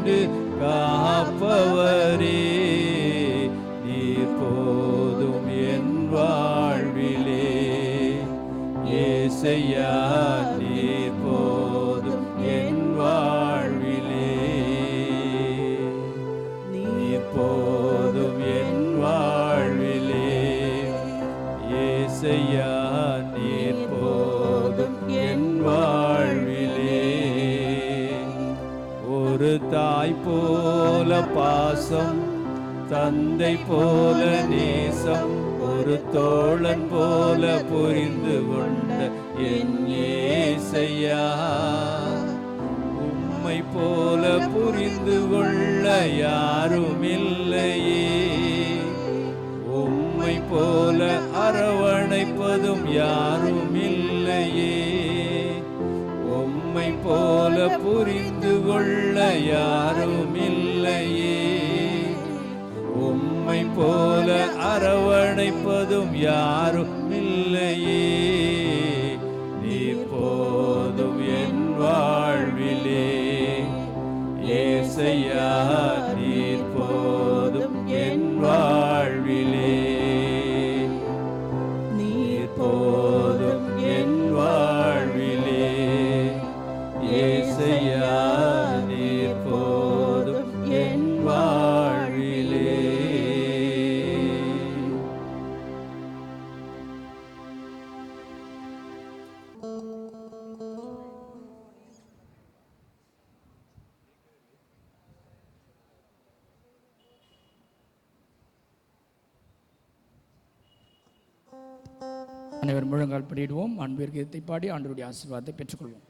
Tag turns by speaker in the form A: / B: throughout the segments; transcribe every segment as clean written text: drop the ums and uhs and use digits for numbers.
A: நின்று காப்பவரே, நீர் போதும் என் வாழ்விலே. ஏசையா நீர் போதும் என் வாழ்விலே, நீர் போதும் என் வாழ்விலே. ஏசையா நீர் போதும் என் வாழ்விலே. ஒரு தாய் போல பாசம், தந்தை போல நேசம், ஒரு தோழன் போல புரிந்து கொண்ட என் ஏசையா, உம்மை போல புரிந்து கொள்ள யாரும் இல்லையே. உம்மை போல அரவணைப்பதும் யாரும் இல்லையே. உம்மை போல புரிந்து கொள்ள யாரும் இல்லையே. உம்மை போல அரவணைப்பதும் யாரும் இல்லையே. நீர் போதும் என் வாழ்விலே. ஏசையா நீர் போதும் என் வாழ்விலே. நீர் போதும் என் வாழ்விலே. ஏசையா நீர் போதும் என் வாழ்விலே.
B: அனைவர் முழங்கால் படியிடுவோம். அன்பிற்கு கீதத்தை பாடி ஆண்டவருடைய ஆசீர்வாதத்தை பெற்றுக்கொள்வோம்.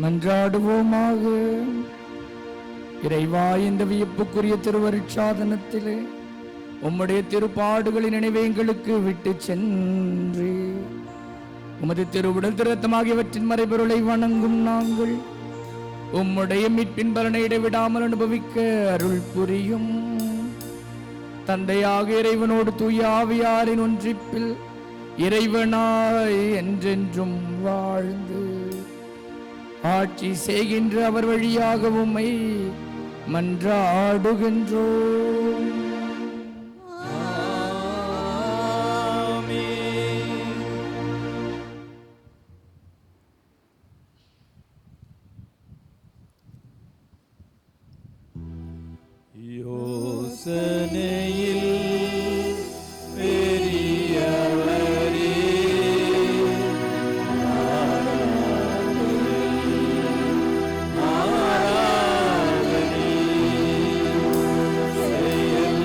B: மன்றாடுவோமாக. இறைவா, இந்த வியப்புக்குரிய திருவருட்சாதனத்திலே உம்முடைய திருப்பாடுகளின் நினைவை எங்களுக்கு விட்டு சென்று உமது திருவுடல் திருத்தமாகியவற்றின் மறைபொருளை வணங்கும் நாங்கள் உம்முடைய மீட்பின் பலனை இடைவிடாமல் அனுபவிக்க அருள் புரியும். தந்தையாக இறைவனோடு தூய ஆவியாரின் ஒன்றிப்பில் இறைவனாய் என்றென்றும் வாழ்ந்து ஆட்சி செய்கின்ற அவர் வழியாக உம்மை மன்றாடுகின்றோம்.
A: யோசனையில் செயல்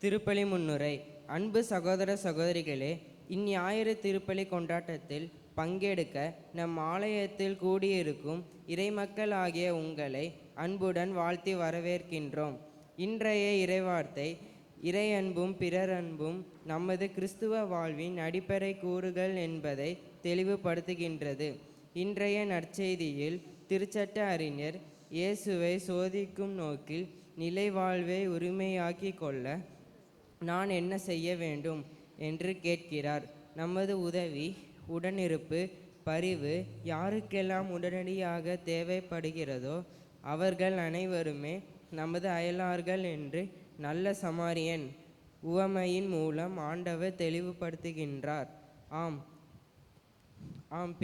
C: திருப்பலி முன்னுரை. அன்பு சகோதர சகோதரிகளே, இந்ஞாயிறு திருப்பலி கொண்டாட்டத்தில் பங்கெடுக்க நம் ஆலயத்தில் கூடியிருக்கும் இறைமக்கள் ஆகிய உங்களை அன்புடன் வாழ்த்தி வரவேற்கின்றோம். இன்றைய இறைவார்த்தை இறை அன்பும் பிறர் அன்பும் நமது கிறிஸ்துவ வாழ்வின் அடிப்படை கூறுகள் என்பதை தெளிவுபடுத்துகின்றது. இன்றைய நற்செய்தியில் திருச்சட்ட அறிஞர் இயேசுவை சோதிக்கும் நோக்கில் நிலை வாழ்வை உரிமையாக்கி கொள்ள நான் என்ன செய்ய வேண்டும் என்று கேட்கிறார். நமது உதவி, உடனிருப்பு, பரிவு யாருக்கெல்லாம் உடனடியாக தேவைப்படுகிறதோ அவர்கள் அனைவருமே நமது அயலார்கள் என்று நல்ல சமாரியன் உவமையின் மூலம் ஆண்டவர் தெளிவுபடுத்துகின்றார். ஆம்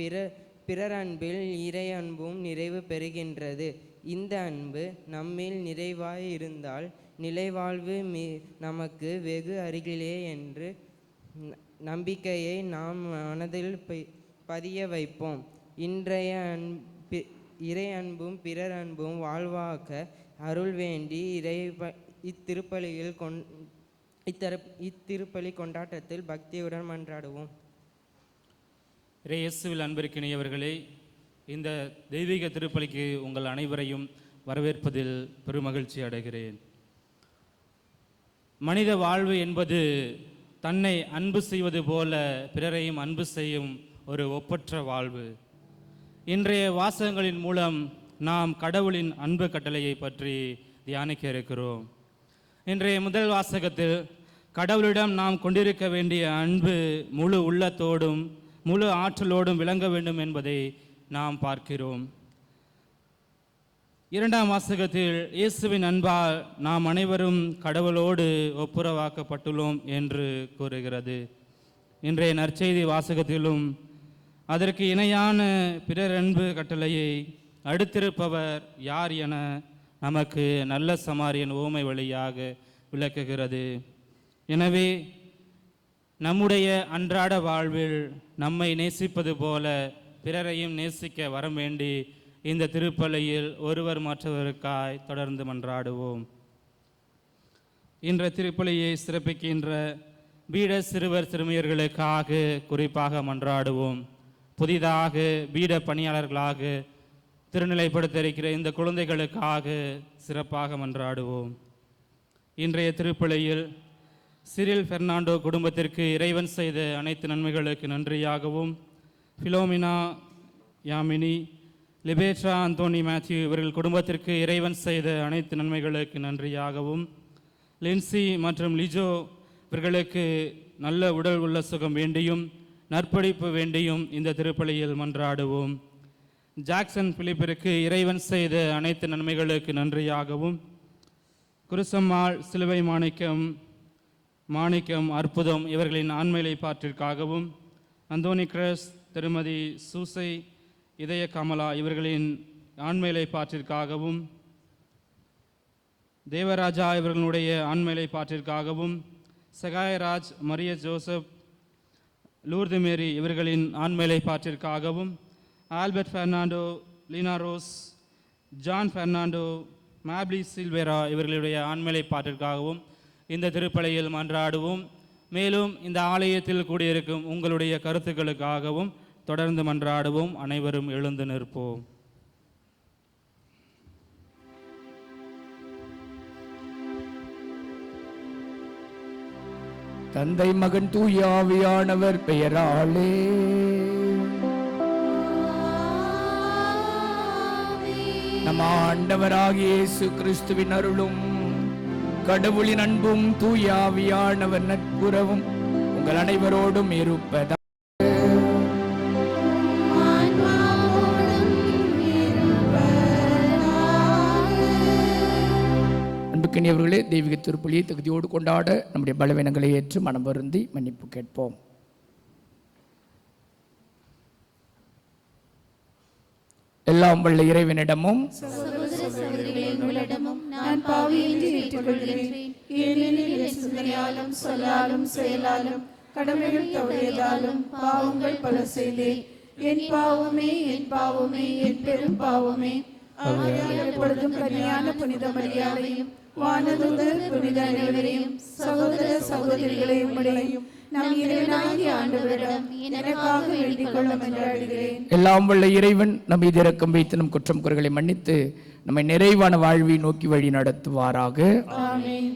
C: பிறர் அன்பில் இறை அன்பும் நிறைவு பெறுகின்றது. இந்த அன்பு நம்மில் நிறைவாய் இருந்தால் நிலைவாழ்வு நமக்கு வெகு அருகிலே என்று நம்பிக்கையை நாம் மனதில் பதிய வைப்போம். இன்றைய இறை அன்பும் பிறர் அன்பும் வாழ்வாக்க அருள் வேண்டி இத்திருப்பலி கொண்டாட்டத்தில் பக்தியுடன் மன்றாடுவோம்.
A: இயேசுவில் அன்பிற்கினியவர்களே, இந்த தெய்வீக திருப்பலிக்கு உங்கள் அனைவரையும் வரவேற்பதில் பெருமகிழ்ச்சி அடைகிறேன். மனித வாழ்வு என்பது தன்னை அன்பு செய்வது போல பிறரையும் அன்பு செய்யும் ஒரு ஒப்பற்ற வாழ்வு. இன்றைய வாசகங்களின் மூலம் நாம் கடவுளின் அன்பு கட்டளையை பற்றி தியானிக்க இருக்கிறோம். இன்றைய முதல் வாசகத்தில் கடவுளிடம் நாம் கொண்டிருக்க வேண்டிய அன்பு முழு உள்ளத்தோடும் முழு ஆற்றலோடும் விளங்க வேண்டும் என்பதை நாம் பார்க்கிறோம். இரண்டாம் வாசகத்தில் இயேசுவின் அன்பால் நாம் அனைவரும் கடவுளோடு ஒப்புரவாக்கப்பட்டுள்ளோம் என்று கூறுகிறது. இன்றைய நற்செய்தி வாசகத்திலும் அதற்கு இணையான பிறர் அன்பு கட்டளையை அடுத்திருப்பவர் யார் என நமக்கு நல்ல சமாரியன் உவமை வழியாக விளக்குகிறது. எனவே நம்முடைய அன்றாட வாழ்வில் நம்மை நேசிப்பது போல பிறரையும் நேசிக்க வரம் வேண்டி இந்த திருப்பலியில் ஒருவர் மற்றவருக்காய் தொடர்ந்து மன்றாடுவோம். இன்ற திருப்பலியை சிறப்பிக்கின்ற பீட சிறுவர் சிறுமியர்களுக்காக குறிப்பாக மன்றாடுவோம். புதிதாக பீட பணியாளர்களாக திருநிலைப்படுத்த இருக்கிற இந்த குழந்தைகளுக்காக சிறப்பாக மன்றாடுவோம். இன்றைய திருப்பலியில் சிரில் பெர்னாண்டோ குடும்பத்திற்கு இறைவன் செய்த அனைத்து நன்மைகளுக்கு நன்றியாகவும், ஃபிலோமினா யாமினி, லிபேட்ரா அந்தோனி மேத்யூ இவர்கள் குடும்பத்திற்கு இறைவன் செய்த அனைத்து நன்மைகளுக்கு நன்றியாகவும், லின்சி மற்றும் லிஜோ இவர்களுக்கு நல்ல உடல் உள்ள சுகம் வேண்டியும் நற்படிப்பு வேண்டியும் இந்த திருப்பலியில் மன்றாடுவோம். ஜாக்சன் பிலிப்பிற்கு இறைவன் செய்த அனைத்து நன்மைகளுக்கு நன்றியாகவும், குருசம்மாள், சிலுவை மாணிக்கம் அற்புதம் இவர்களின் ஆண்மையை பாற்றிற்காகவும், அந்தோனி கிரஸ், திருமதி சூசை, இதய கமலா இவர்களின் ஆண்மையை பாற்றிற்காகவும், தேவராஜா இவர்களுடைய ஆண்மையை பாற்றிற்காகவும், Sahayaraj, Maria Joseph, Lourdu Mary இவர்களின் ஆண்மையை பாற்றிற்காகவும், Albert Fernando, Leena Rose, John Fernando, Mabli Silveira இவர்களுடைய ஆண்மையை பாற்றிற்காகவும் இந்த திருப்பலியில் மன்றாடுவோம். மேலும் இந்த ஆலயத்தில் கூடியிருக்கும் உங்களுடைய கருத்துக்களுக்காகவும் தொடர்ந்து மன்றாடுவோம். அனைவரும் எழுந்து நிற்போம்.
B: தந்தை மகன் தூய ஆவியானவர் பெயராலே நம் ஆண்டவராகிய இயேசு கிறிஸ்துவின் அருளும் கடவுளின் அன்பும் தூய ஆவியானவர் நட்புறவும் உங்கள் அனைவரோடும் இருப்பதாக. அன்புக்கினியவர்களே, தெய்வீக திருப்பலியை தகுதியோடு கொண்டாட நம்முடைய பலவீனங்களை ஏற்று மனம் வருந்தி மன்னிப்பு கேட்போம். எல்லாம் வல்ல இறைவனிடமும்
D: நான் பாவியின்றி ஏற்றுக்கொள்கிறேன். ஏனெனில் என் சிந்தனையாலும் சொல்லாலும் செயலாலும் கடமைகள் தவறியதாலும் பாவங்கள் பல செய்தேன். என் பாவமே என் பாவமே என் பெரும் பாவமே. எப்பொழுதும் கன்னியான புனித மரியாதையும் வானதூதர் புனித அனைவரையும் சகோதர சகோதரிகளை உம்முடையும் நம் இறைவனாகிய ஆண்டவரிடம் எனக்காக வேண்டிக் கொள்ள மன்றாடுகிறேன்.
B: எல்லாம் வல்ல இறைவன் நம் மீது இரக்கம் வைத்து நம் குற்றம் குறைகளை மன்னித்து நம்மை நிறைவான வாழ்வை நோக்கி வழி நடத்துவாராக.
D: ஆமென்.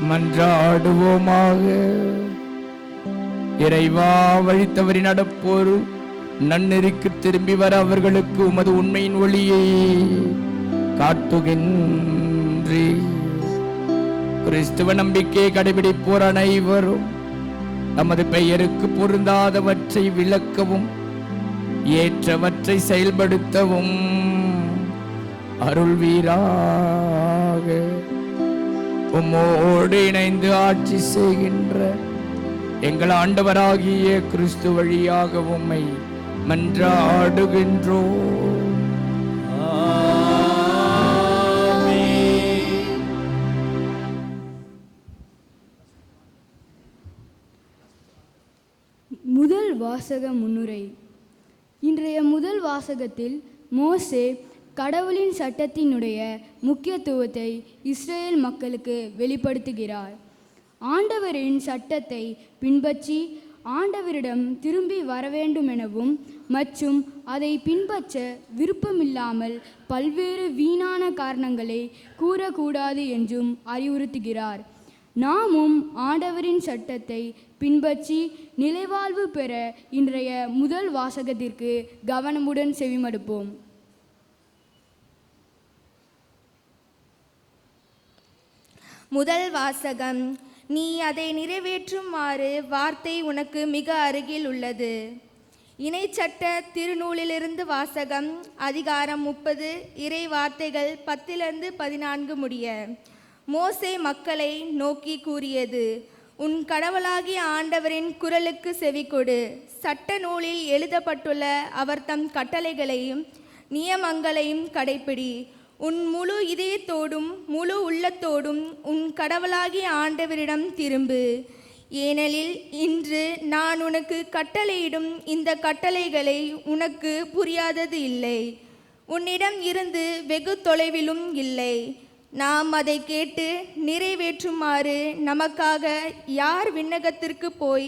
B: மன்றாடுவோமாக. இறைவா, வழித்தவறி நடப்போர் நன்னெறிக்கு திரும்பி வர அவர்களுக்கு உமது உண்மையின் ஒளியை காட்டுகின்றே. கிறிஸ்துவ நம்பிக்கையை கடைபிடிப்போர் அனைவரும் நமது பெயருக்கு பொருந்தாதவற்றை விளக்கவும் ஏற்றவற்றை செயல்படுத்தவும் அருள்வீராக. உம்மோடு இணைந்து ஆட்சி செய்கின்ற எங்கள் ஆண்டவராகிய கிறிஸ்து வழியாக உம்மை மன்றாடுகின்றோம்.
E: முதல் வாசக முன்னுரை. இன்றைய முதல் வாசகத்தில் மோசே கடவுளின் சட்டத்தினுடைய முக்கியத்துவத்தை இஸ்ரேல் மக்களுக்கு வெளிப்படுத்துகிறார். ஆண்டவரின் சட்டத்தை பின்பற்றி ஆண்டவரிடம் திரும்பி வரவேண்டுமெனவும் மற்றும் அதை பின்பற்ற விருப்பமில்லாமல் பல்வேறு வீணான காரணங்களை கூறக்கூடாது என்றும் அறிவுறுத்துகிறார். நாமும் ஆண்டவரின் சட்டத்தை பின்பற்றி நிலைவாழ்வு பெற இன்றைய முதல் வாசகத்திற்கு கவனமுடன் செவிமடுப்போம்.
F: முதல் வாசகம். நீ அதை நிறைவேற்றுமாறு வார்த்தை உனக்கு மிக அருகில் உள்ளது. இணைச்சட்ட திருநூலிலிருந்து வாசகம். அதிகாரம் 30, இறை வார்த்தைகள் 10-14 முடிய. மோசே மக்களை நோக்கி கூறியது: உன் கடவுளாகிய ஆண்டவரின் குரலுக்கு செவிகொடு. சட்ட நூலில் எழுதப்பட்டுள்ள அவர் தம் கட்டளைகளையும் நியமங்களையும் கடைப்பிடி. உன் முழு இதயத்தோடும் முழு உள்ளத்தோடும் உன் கடவுளாகிய ஆண்டவரிடம் திரும்பு. ஏனெனில் இன்று நான் உனக்கு கட்டளையிடும் இந்த கட்டளைகளை உனக்கு புரியாதது இல்லை, உன்னிடம் இருந்து வெகு தொலைவிலும் இல்லை. நாம் அதை கேட்டு நிறைவேற்றுமாறு நமக்காக யார் விண்ணகத்திற்கு போய்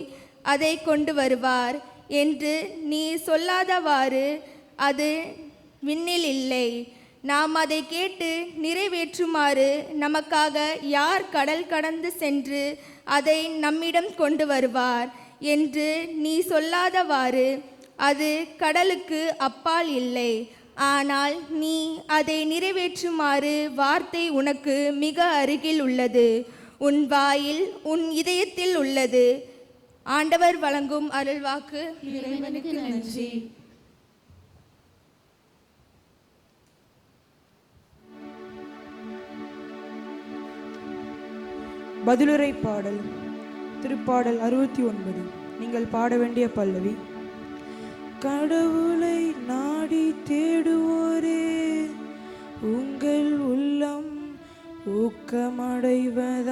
F: அதை கொண்டு வருவார் என்று நீ சொல்லாதவாறு அது விண்ணில் இல்லை. நாம் அதை கேட்டு நிறைவேற்றுமாறு நமக்காக யார் கடல் கடந்து சென்று அதை நம்மிடம் கொண்டு வருவார் என்று நீ சொல்லாதவாறு அது கடலுக்கு அப்பால் இல்லை. ஆனால் நீ அதை நிறைவேற்றுமாறு வார்த்தை உனக்கு மிக அருகில் உள்ளது, உன் வாயில் உன் இதயத்தில் உள்ளது. ஆண்டவர் வழங்கும் அருள்வாக்கு.
D: இறைவனுக்கு நன்றி.
G: பதிலுரை பாடல். திருப்பாடல் 69. நீங்கள் பாட வேண்டிய பல்லவி. கடவுளை நாடி தேடுவோரே, உங்கள் உள்ளம் ஊக்கமடைவதாக.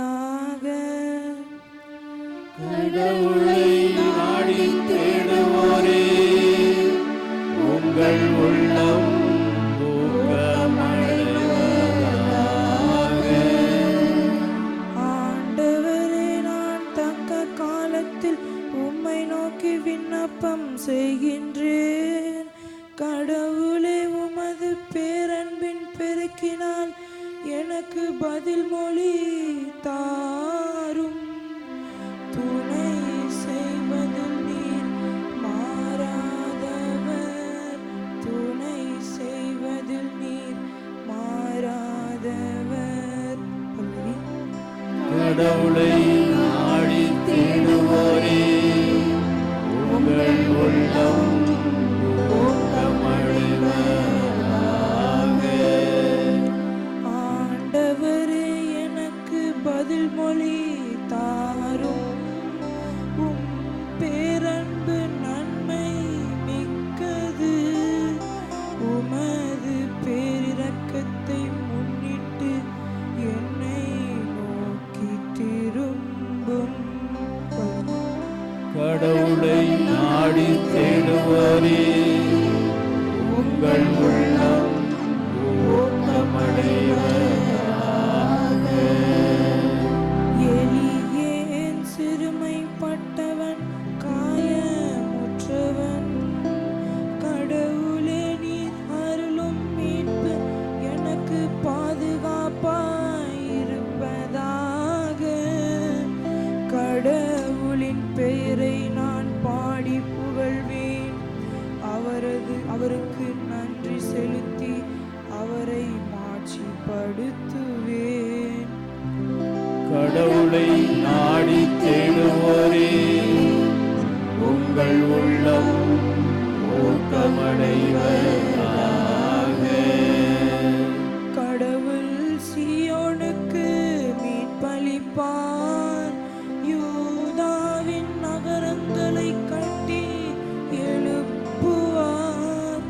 H: கடவுளை நாடி தேடுவோரே, உங்கள் உள்ளம்
G: விண்ணப்பம் செய்கின்றேன். கடவுளே, உமது பேரன்பின் பெருக்கினால் எனக்கு பதில் மொழி தாரும். துணை செய்வதில் நீர் மாறாதவர், துணை செய்வதில் நீர் மாறாதவர்.
H: கடவுளை நாடி தேடுவோரே, உங்கள் உள்ளம் ஊக்கமடைவதாக.
G: ஆண்டவரே, எனக்கு பதில் மொழி தாரும். உம் பேரன்பு நன்மை மிக்கது. உமது பேரிரக்கத்தை முன்னிட்டு என்னை நோக்கி திரும்பும்.
H: கடவுளை நாடி தேடுவோரே, உங்கள் உள்ளம் ஊக்கமடைவதாக.
G: எளியேன் சிறுமைப்பட்டவன், காயமுற்றவன். கடவுளே, நீர் அருளும் மீட்பு எனக்கு பாதுகாப்பாயிருப்பதாக. கடவுளின் பெயரை நான் பாடி புகழ்வேன். அவருக்கு நன்றி செலுத்தி அவரை மாட்சிப்படுத்துவேன்.
H: கடவுளை நாடி தேடுவோரே, உங்கள் உள்ளம் ஊக்கமடைவதாக.
G: கடவுள் சீயோனுக்கு மீட்பளிப்பார். யூதாவின் நகரங்களை கட்டி எழுப்புவார்.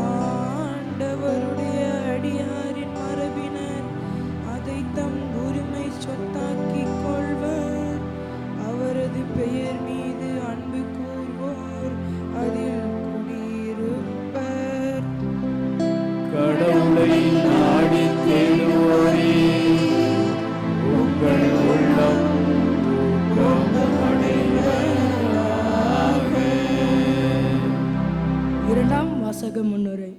G: ஆண்டவருடைய அடியாரின் மரபினர் அதை தம் உரிமை சொத்தாக்கிக் கொள்வர். அவரது பெயர் மீது அன்பு கூர்வோர் அதில் குடியிருப்பார்.
D: வாசக முன்னுரை.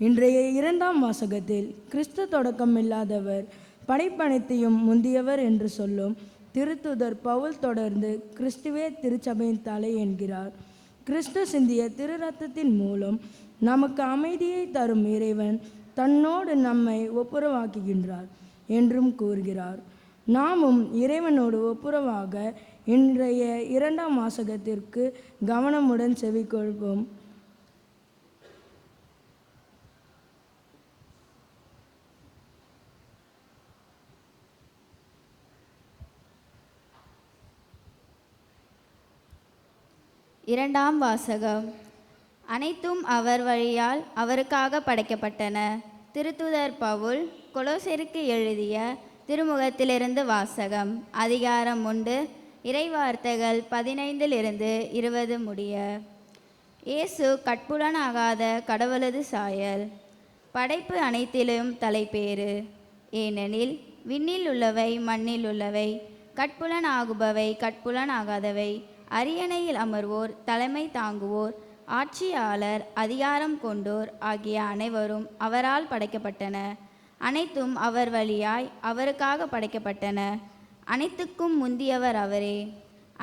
D: இன்றைய இரண்டாம் வாசகத்தில் கிறிஸ்து தொடக்கம் இல்லாதவர், படைப்பனைத்தையும் முந்தியவர் என்று சொல்லும் திருத்துதர் பவுல் தொடர்ந்து கிறிஸ்துவே திருச்சபையின் தலை என்கிறார். கிறிஸ்து சிந்திய திரு ரத்தத்தின் மூலம் நமக்கு அமைதியை தரும் இறைவன் தன்னோடு நம்மை ஒப்புரவாக்குகின்றார் என்றும் கூறுகிறார். நாமும் இறைவனோடு ஒப்புரவாக இன்றைய இரண்டாம் வாசகத்திற்கு கவனமுடன் செவிகொள்வோம்.
I: இரண்டாம் வாசகம். அனைத்தும் அவர் வழியால் அவருக்காக படைக்கப்பட்டன. திருத்துதர் பவுல் கொலோசேருக்கு எழுதிய திருமுகத்திலிருந்து வாசகம். அதிகாரம் 1, இறைவார்த்தைகள் 15 20 முடிய. இயேசு கட்புலனாகாத கடவுளது சாயல். படைப்பு அனைத்திலும் தலைப்பேறு. ஏனெனில் விண்ணில் உள்ளவை மண்ணில் உள்ளவை, கட்புலனாகுபவை கட்புலனாகாதவை, அரியணையில் அமர்வோர், தலைமை தாங்குவோர், ஆட்சியாளர், அதிகாரம் கொண்டோர் ஆகிய அனைவரும் அவரால் படைக்கப்பட்டன. அனைத்தும் அவர் வழியாய் அவருக்காக படைக்கப்பட்டன. அனைத்துக்கும் முந்தியவர் அவரே.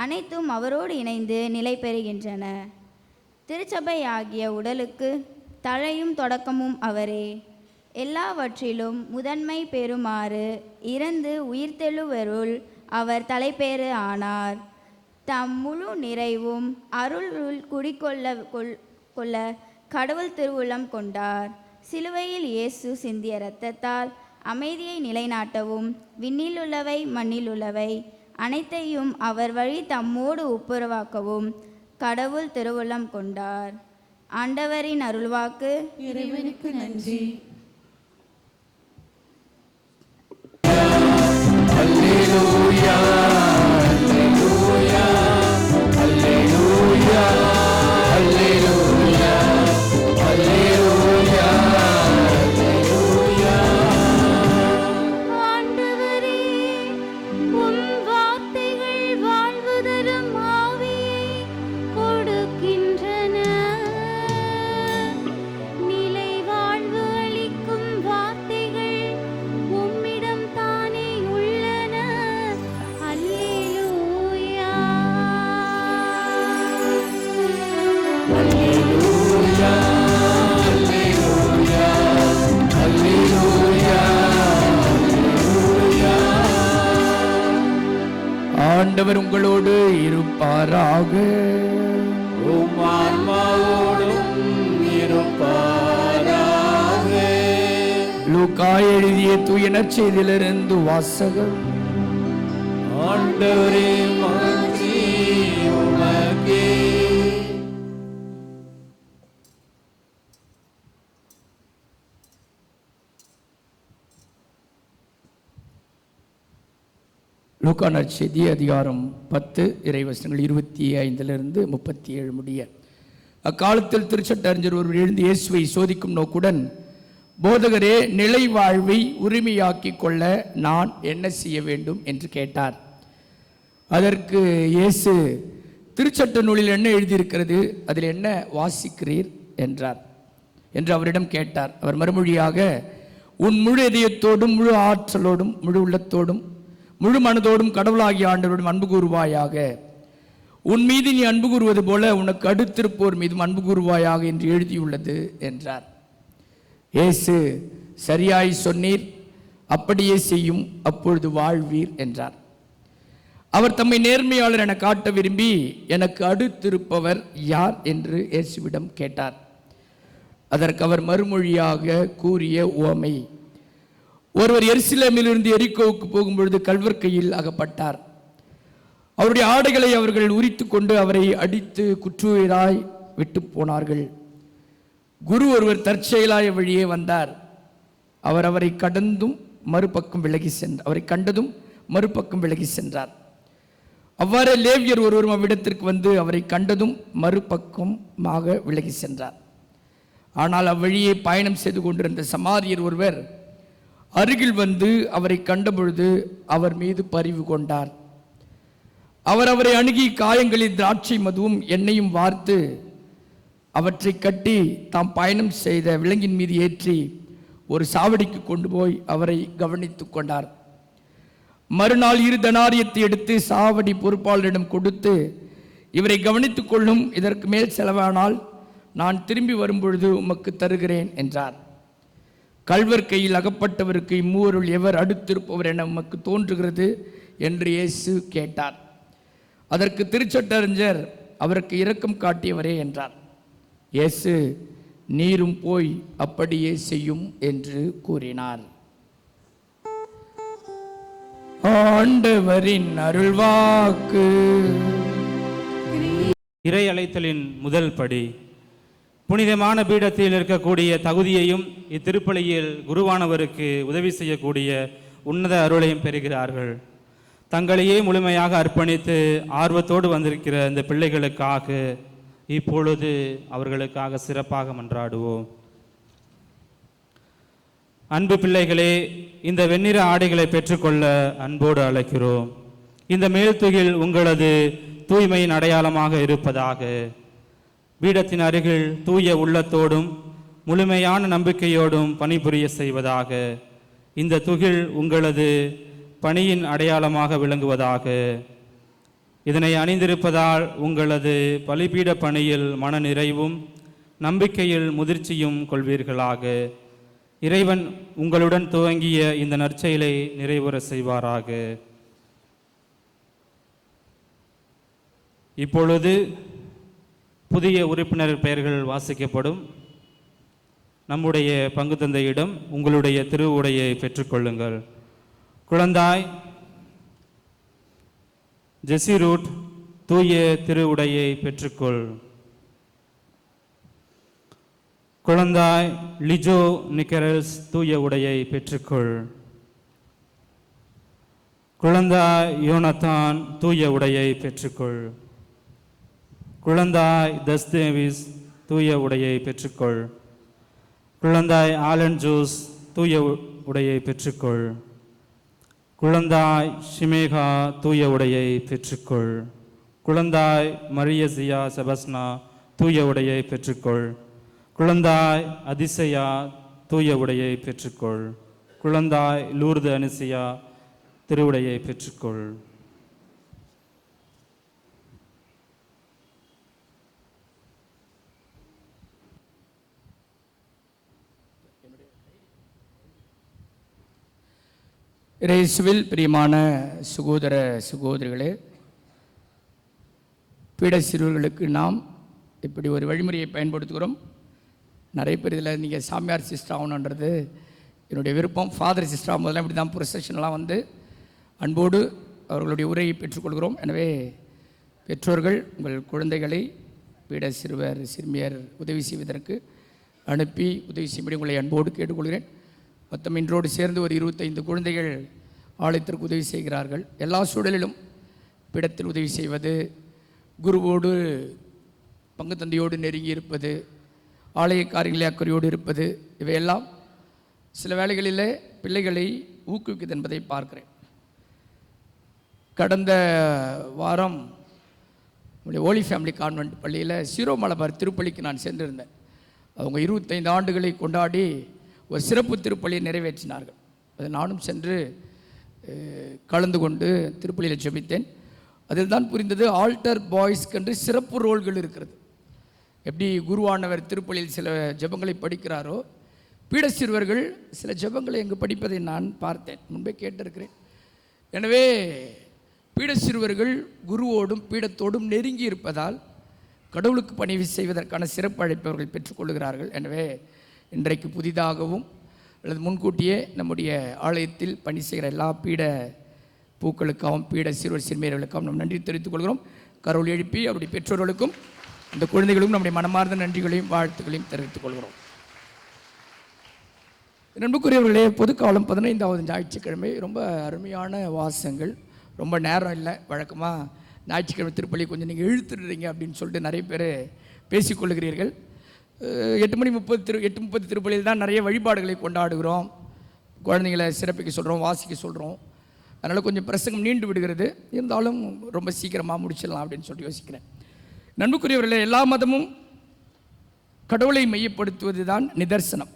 I: அனைத்தும் அவரோடு இணைந்து நிலை பெறுகின்றன. திருச்சபை ஆகிய உடலுக்கு தலையும் தொடக்கமும் அவரே. எல்லாவற்றிலும் முதன்மை பெறுமாறு இறந்து உயிர்த்தெழுவருள் அவர் தலைப்பேறு ஆனார். தம் முழு நிறைவும் அருளுள் குடிக்கொள்ள கடவுள் திருவுள்ளம் கொண்டார். சிலுவையில் இயேசு சிந்திய இரத்தத்தால் அமைதியை நிலைநாட்டவும் விண்ணில் உள்ளவை மண்ணில் உள்ளவை அனைத்தையும் அவர் வழி தம்மோடு ஒப்புரவாக்கவும் கடவுள் திருவுள்ளம் கொண்டார். ஆண்டவரின் அருள்வாக்கு.
D: இறைவனுக்கு நன்றி.
H: அல்லேலூயா, அல்லேலூயா, அல்லேலூயா, அல்லேலூயா, அல்லேலூயா, அல்லேலூயா.
E: ஆண்டவரே, உம் வார்த்தைகள் வாழ்வு தரும் ஆவியை கொடுக்கின்றன. நிலை வாழ்வு அளிக்கும் வார்த்தைகள் உம்மிடம் தானே உள்ளன. அல்லேலூயா.
H: அல்லேலூயா, அல்லேலூயா, அல்லேலூயா, அல்லேலூயா.
B: ஆண்டவர் உங்களோடு இருப்பாராக.
H: உம் ஆன்மாவோடும் இருப்பாராக.
B: லூக்கா எழுதிய தூய நற்செய்தியிலிருந்து வாசகம்.
H: ஆண்டவரே, மாட்சி உமக்கே.
B: லூக்கா நற்செய்தி அதிகாரம் 10 இறைவசனங்கள் 25 37 முடிய. அக்காலத்தில் திருச்சட்ட அறிஞர் ஒருவர் எழுந்து இயேசுவை சோதிக்கும் நோக்குடன், போதகரே, நிலை வாழ்வை உரிமையாக்கிக் கொள்ள நான் என்ன செய்ய வேண்டும் என்று கேட்டார். அதற்கு இயேசு, திருச்சட்ட நூலில் என்ன எழுதியிருக்கிறது, அதில் என்ன வாசிக்கிறீர் என்றார் என்று அவரிடம் கேட்டார். அவர் மறுமொழியாக, உன் முழு இதயத்தோடும் முழு ஆற்றலோடும் முழு உள்ளத்தோடும் முழு மனதோடும் கடவுளாகிய ஆண்டவரோடும் அன்பு கூறுவாயாக. உன் மீது நீ அன்பு கூறுவது போல உனக்கு அடுத்திருப்போர் மீதும் அன்பு கூறுவாயாக என்று எழுதியுள்ளது என்றார். இயேசு, சரியாய் சொன்னீர், அப்படியே செய்யும், அப்பொழுது வாழ்வீர் என்றார். அவர் தம்மை நேர்மையாளர் என காட்ட விரும்பி, எனக்கு அடுத்திருப்பவர் யார் என்று இயேசுவிடம் கேட்டார். அதற்கு அவர் மறுமொழியாக கூறிய உவமை, ஒருவர் எருசலேமிலிருந்து எரிகோவுக்கு போகும்பொழுது கல்வர்க்கையில் அகப்பட்டார். அவருடைய ஆடைகளை அவர்கள் உரித்து கொண்டு அவரை அடித்து குற்றுயிராய் விட்டு போனார்கள். குரு ஒருவர் தற்செயலாய வழியே வந்தார். அவர் அவரை கடந்தும் மறுபக்கம் விலகி சென்றார். அவரை கண்டதும் மறுபக்கம் விலகி சென்றார். அவ்வாறே லேவியர் ஒருவரும் அவ்விடத்திற்கு வந்து அவரை கண்டதும் மறுபக்கமாக விலகி சென்றார். ஆனால் அவ்வழியே பயணம் செய்து கொண்டிருந்த சமாரியர் ஒருவர் அருகில் வந்து அவரை கண்டபொழுது அவர் மீது பரிவு கொண்டார். அவர் அவரை அணுகி காயங்களில் திராட்சை மதுவும் எண்ணெயும் வார்த்து அவற்றை கட்டி தாம் பயணம் செய்த விலங்கின் மீது ஏற்றி ஒரு சாவடிக்கு கொண்டு போய் அவரை கவனித்து கொண்டார். மறுநாள் 2 தெனாரியத்தை எடுத்து சாவடி பொறுப்பாளரிடம் கொடுத்து, இவரை கவனித்துக் கொள்ளும், இதற்கு மேல் செலவானால் நான் திரும்பி வரும்பொழுது உமக்கு தருகிறேன் என்றார். கள்வர் கையில் அகப்பட்டவருக்கு இம்மூவருள் எவர் அடுத்திருப்பவர் என உமக்கு தோன்றுகிறது என்று இயேசு கேட்டார். அதற்கு திருச்சட்டறிஞர், அவருக்கு இரக்கம் காட்டியவரே என்றார். இயேசு, நீரும் போய் அப்படியே செய்யும் என்று கூறினார். ஆண்டவரின் அருள்வாக்கு.
A: இறை அழைத்தலின் முதல் படி. புனிதமான பீடத்தில் இருக்கக்கூடிய தகுதியையும் இத்திருப்பலியில் குருவானவருக்கு உதவி செய்யக்கூடிய உன்னத அருளையும் பெறுகிறார்கள். தங்களையே முழுமையாக அர்ப்பணித்து ஆர்வத்தோடு வந்திருக்கிற இந்த பிள்ளைகளுக்காக இப்பொழுது அவர்களுக்காக சிறப்பாக மன்றாடுவோம். அன்பு பிள்ளைகளே, இந்த வெண்ணிற ஆடைகளை பெற்றுக்கொள்ள அன்போடு அழைக்கிறோம். இந்த மேல்துகில் உங்களது தூய்மையின் அடையாளமாக இருப்பதாக. பீடத்தின் அருகில் தூய உள்ளத்தோடும் முழுமையான நம்பிக்கையோடும் பணிபுரிய செய்வதாக. இந்த துகில் உங்களது பணியின் அடையாளமாக விளங்குவதாக. இதனை அணிந்திருப்பதால் உங்களது பலிபீட பணியில் மன நிறைவும் நம்பிக்கையில் முதிர்ச்சியும் கொள்வீர்களாக. இறைவன் உங்களுடன் துவங்கிய இந்த நற்செயலை நிறைவுற செய்வாராக. இப்பொழுது புதிய உறுப்பினர் பெயர்கள் வாசிக்கப்படும். நம்முடைய பங்கு தந்தையிடம் உங்களுடைய திருவுடையை பெற்றுக்கொள்ளுங்கள். குழந்தாய் ஜெசி ரூட், தூய திருவுடையை பெற்றுக்கொள். குழந்தாய் லிஜோ நிக்கரல்ஸ், தூய உடையை பெற்றுக்கொள். குழந்தாய் யோனத்தான், தூய உடையை பெற்றுக்கொள். குழந்தாய் தஸ்தேவிஸ், தூய உடையை பெற்றுக்கொள். குழந்தாய் ஆலன் ஜோஸ், தூய உடையை பெற்றுக்கொள். குழந்தாய் ஷிமேகா, தூய உடையை பெற்றுக்கொள். குழந்தாய் மரியசியா செபஸ்னா, தூய உடையை பெற்றுக்கொள். குழந்தாய் அதிசயா, தூய உடையை பெற்றுக்கொள். குழந்தாய் லூர்து அனிசியா, திருவுடையை பெற்றுக்கொள்.
B: இயேசுவில் பிரியமான சகோதர சகோதரிகளே, பீட சிறுவர்களுக்கு நாம் இப்படி ஒரு வழிமுறையை பயன்படுத்துகிறோம். நிறைய பேர் இதில் நீங்கள் சாமியார் சிஸ்டர் ஆகணுன்றது என்னுடைய விருப்பம். ஃபாதர் சிஸ்டர் ஆகும்போதெல்லாம் இப்படி தான் ப்ரொசஷன்லாம் வந்து அன்போடு அவர்களுடைய உரையை பெற்றுக்கொள்கிறோம். எனவே பெற்றோர்கள் உங்கள் குழந்தைகளை பீட சிறுவர் சிறுமியர் உதவி செய்வதற்கு அனுப்பி உதவி செய்யும்படி உங்களை அன்போடு கேட்டுக்கொள்கிறேன். மொத்தம் இன்றோடு சேர்ந்து ஒரு 25 குழந்தைகள் ஆலயத்திற்கு உதவி செய்கிறார்கள். எல்லா சூழலிலும் பீடத்தில் உதவி செய்வது, குருவோடு பங்கு தந்தையோடு நெருங்கி இருப்பது, ஆலய காரியங்களே அக்கறையோடு இருப்பது, இவையெல்லாம் சில வேளைகளில் பிள்ளைகளை ஊக்குவிக்குது என்பதை பார்க்கிறேன். கடந்த வாரம் நம்முடைய ஹோலி ஃபேமிலி கான்வென்ட் பள்ளியில் சீரோ மலபார் திருப்பலிக்கு நான் சென்றிருந்தேன். அவங்க 25 ஆண்டுகளை கொண்டாடி ஒரு சிறப்பு திருப்பலியை நிறைவேற்றினார்கள். அதை நானும் சென்று கலந்து கொண்டு திருப்பலியில் ஜெபித்தேன். அதில் தான் புரிந்தது, ஆல்டர் பாய்ஸ்க்கென்று சிறப்பு ரோல்கள் இருக்கிறது. எப்படி குருவானவர் திருப்பலியில் சில ஜெபங்களை படிக்கிறாரோ, பீட சிறுவர்கள் சில ஜெபங்களை எங்கு படிப்பதை நான் பார்த்தேன், முன்பே கேட்டிருக்கிறேன். எனவே பீட சிறுவர்கள் குருவோடும் பீடத்தோடும் நெருங்கி இருப்பதால் கடவுளுக்கு பணி செய்வதற்கான சிறப்பு அழைப்பை அவர்கள் பெற்றுக்கொள்கிறார்கள். எனவே இன்றைக்கு புதிதாகவும் அல்லது முன்கூட்டியே நம்முடைய ஆலயத்தில் பணி செய்கிற எல்லா பீட பூக்களுக்காகவும் பீட சிறுவர் சிறுமியர்களுக்காகவும் நாம் நன்றி தெரிவித்துக் கொள்கிறோம். கரோல் எழுப்பி அவருடைய பெற்றோர்களுக்கும் அந்த குழந்தைகளுக்கும் நம்முடைய மனமார்ந்த நன்றிகளையும் வாழ்த்துக்களையும் தெரிவித்துக் கொள்கிறோம். நண்புக்குரியவர்களே, பொதுக்காலம் 15வது ஞாயிற்றுக்கிழமை ரொம்ப அருமையான வாசகங்கள். ரொம்ப நேரம் இல்லை. வழக்கமாக ஞாயிற்றுக்கிழமை திருப்பலி கொஞ்சம் நீங்கள் இழுத்துடுறீங்க அப்படின்னு சொல்லிட்டு நிறைய பேர் பேசிக்கொள்கிறீர்கள். 8:30 திருப்பலியில் தான் நிறைய வழிபாடுகளை கொண்டாடுகிறோம். குழந்தைங்களை சிறப்பிக்க சொல்கிறோம், வாசிக்க சொல்கிறோம். அதனால் கொஞ்சம் பிரசங்கம் நீண்டு விடுகிறது. இருந்தாலும் ரொம்ப சீக்கிரமாக முடிச்சிடலாம் அப்படின்னு சொல்லிட்டு யோசிக்கிறேன். நண்புக்குரியவர்களே, எல்லா மதமும் கடவுளை மையப்படுத்துவது தான் நிதர்சனம்.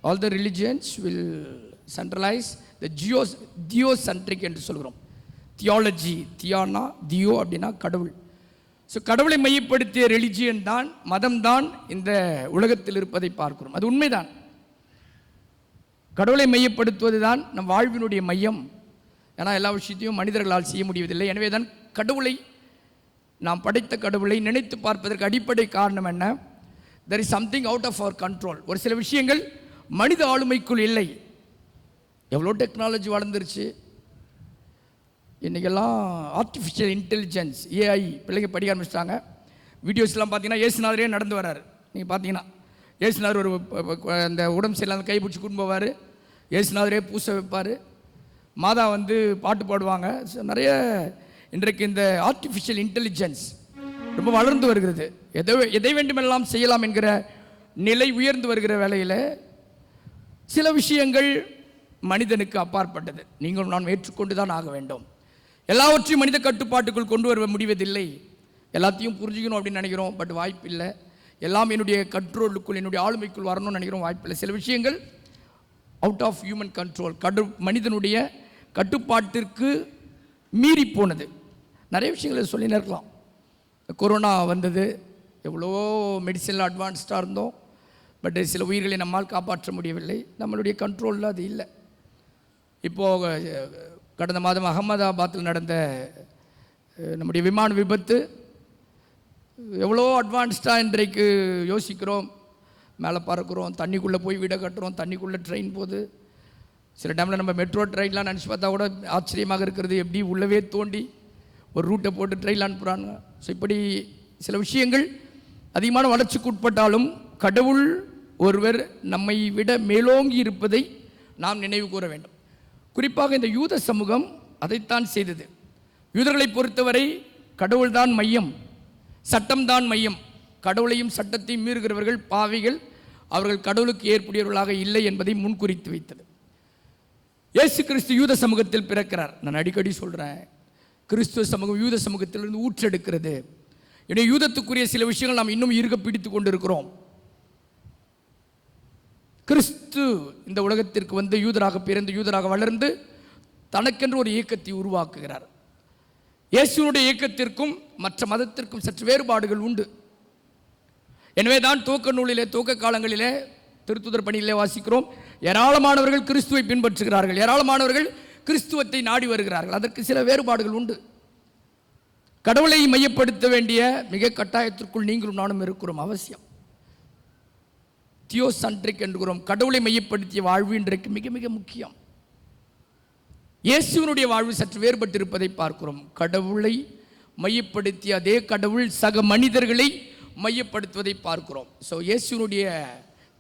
B: All the religions will centralise the theocentric என்று சொல்கிறோம். தியாலஜி, தியானா தியோ அப்படின்னா கடவுள். ஸோ கடவுளை மையப்படுத்திய ரிலிஜியன் தான், மதம் தான் இந்த உலகத்தில் இருப்பதை பார்க்கிறோம். அது உண்மைதான். கடவுளை மையப்படுத்துவது தான் நம் வாழ்வினுடைய மையம். ஏன்னா எல்லா விஷயத்தையும் மனிதர்களால் செய்ய முடிவதில்லை. எனவே தான் கடவுளை, நாம் படைத்த கடவுளை நினைத்து பார்ப்பதற்கு அடிப்படை காரணம் என்ன? there is something out of our control. ஒரு சில விஷயங்கள் மனித ஆளுமைக்குள் இல்லை. எவ்வளோ டெக்னாலஜி வளர்ந்துருச்சு. இன்றைக்கெல்லாம் ஆர்டிஃபிஷியல் இன்டெலிஜென்ஸ், ஏஐ பிள்ளைங்க படிக்க ஆரம்பிச்சிட்டாங்க. வீடியோஸ்லாம் பார்த்தீங்கன்னா ஏசுநாதரே நடந்து வராரு. நீங்கள் பார்த்தீங்கன்னா ஏசுநாதர் ஒரு அந்த உடம்பு சரியில்லாத கை பிடிச்சி கூட்டு போவார், ஏசுநாதரே பூசை வைப்பார், மாதா வந்து பாட்டு பாடுவாங்க. ஸோ நிறைய இன்றைக்கு இந்த ஆர்டிஃபிஷியல் இன்டெலிஜென்ஸ் ரொம்ப வளர்ந்து வருகிறது. எதை வேண்டுமெல்லாம் செய்யலாம் என்கிற நிலை உயர்ந்து வருகிற வேளையில் சில விஷயங்கள் மனிதனுக்கு அப்பாற்பட்டது. நீங்கள் நான் ஏற்றுக்கொண்டு தான் ஆக வேண்டும். எல்லாவற்றையும் மனித கட்டுப்பாட்டுக்குள் கொண்டு வர முடிவதில்லை. எல்லாத்தையும் புரிஞ்சுக்கணும் அப்படின்னு நினைக்கிறோம், பட் வாய்ப்பு இல்லை. எல்லாம் என்னுடைய கண்ட்ரோலுக்குள், என்னுடைய ஆளுமைக்குள் வரணும்னு நினைக்கிறோம், வாய்ப்பு இல்லை. சில விஷயங்கள் அவுட் ஆஃப் ஹியூமன் கண்ட்ரோல், மனிதனுடைய கட்டுப்பாட்டிற்கு மீறி போனது. நிறைய விஷயங்களை சொல்லினே இருக்கலாம். கொரோனா வந்தது, எவ்வளவோ மெடிசனில் அட்வான்ஸ்டாக இருந்தோம், பட் சில உயிர்களை நம்மால் காப்பாற்ற முடியவில்லை. நம்மளுடைய கண்ட்ரோலில் அது இல்லை. இப்போது கடந்த மாதம் அகமதாபாத்தில் நடந்த நம்முடைய விமான விபத்து எவ்வளோ அட்வான்ஸ்டாக இன்றைக்கு யோசிக்கிறோம். மேலே பறக்கிறோம், தண்ணிக்குள்ளே போய் வீடை கட்டுறோம், தண்ணிக்குள்ளே ட்ரெயின் போகுது. சில டைமில் நம்ம மெட்ரோ ட்ரெயின்லாம் நினச்சி பார்த்தா கூட ஆச்சரியமாக இருக்கிறது. எப்படி உள்ளவே தோண்டி ஒரு ரூட்டை போட்டு ட்ரெயினில் அனுப்புகிறாங்க. ஸோ இப்படி சில விஷயங்கள் அதிகமான வளர்ச்சிக்கு உட்பட்டாலும் கடவுள் ஒருவர் நம்மை விட மேலோங்கி இருப்பதை நாம் நினைவு கூற வேண்டும். குறிப்பாக இந்த யூத சமூகம் அதைத்தான் செய்தது. யூதர்களை பொறுத்தவரை கடவுள்தான் மையம், சட்டம்தான் மையம். கடவுளையும் சட்டத்தையும் மீறுகிறவர்கள் பாவிகள், அவர்கள் கடவுளுக்கு ஏற்புடையவர்களாக இல்லை என்பதை முன்குறித்து வைத்தது. இயேசு கிறிஸ்து யூத சமூகத்தில் பிறக்கிறார். நான் அடிக்கடி சொல்கிறேன், கிறிஸ்துவ சமூகம் யூத சமூகத்திலிருந்து ஊற்றெடுக்கிறது. எனவே யூதத்துக்குரிய சில விஷயங்கள் நாம் இன்னும் இருக்க பிடித்து கொண்டிருக்கிறோம். கிறிஸ்து இந்த உலகத்திற்கு வந்து யூதராக பிறந்து யூதராக வளர்ந்து தனக்கென்று ஒரு இயக்கத்தை உருவாக்குகிறார். இயேசுனுடைய இயக்கத்திற்கும் மற்ற மதத்திற்கும் சற்று வேறுபாடுகள் உண்டு. எனவே தான் துவக்க நூலிலே, துவக்க காலங்களிலே, திருத்துதர் பணியிலே வாசிக்கிறோம், ஏராளமானவர்கள் கிறிஸ்துவை பின்பற்றுகிறார்கள், ஏராளமானவர்கள் கிறிஸ்துவத்தை நாடி வருகிறார்கள். அதற்கு சில வேறுபாடுகள் உண்டு. கடவுளை மையப்படுத்த வேண்டிய மிக கட்டாயத்திற்குள் நீங்களும் நானும் இருக்கிறோம், அவசியம். தியோசென்ட்ரிக் என்கிறோம். கடவுளை மையப்படுத்திய வாழ்வு இன்றைக்கு மிக மிக முக்கியம். இயேசுவினுடைய வாழ்வு சற்று வேறுபட்டு இருப்பதை பார்க்கிறோம். கடவுளை மையப்படுத்திய அதே கடவுள் சக மனிதர்களை மையப்படுத்துவதை பார்க்கிறோம். ஸோ இயேசுவினுடைய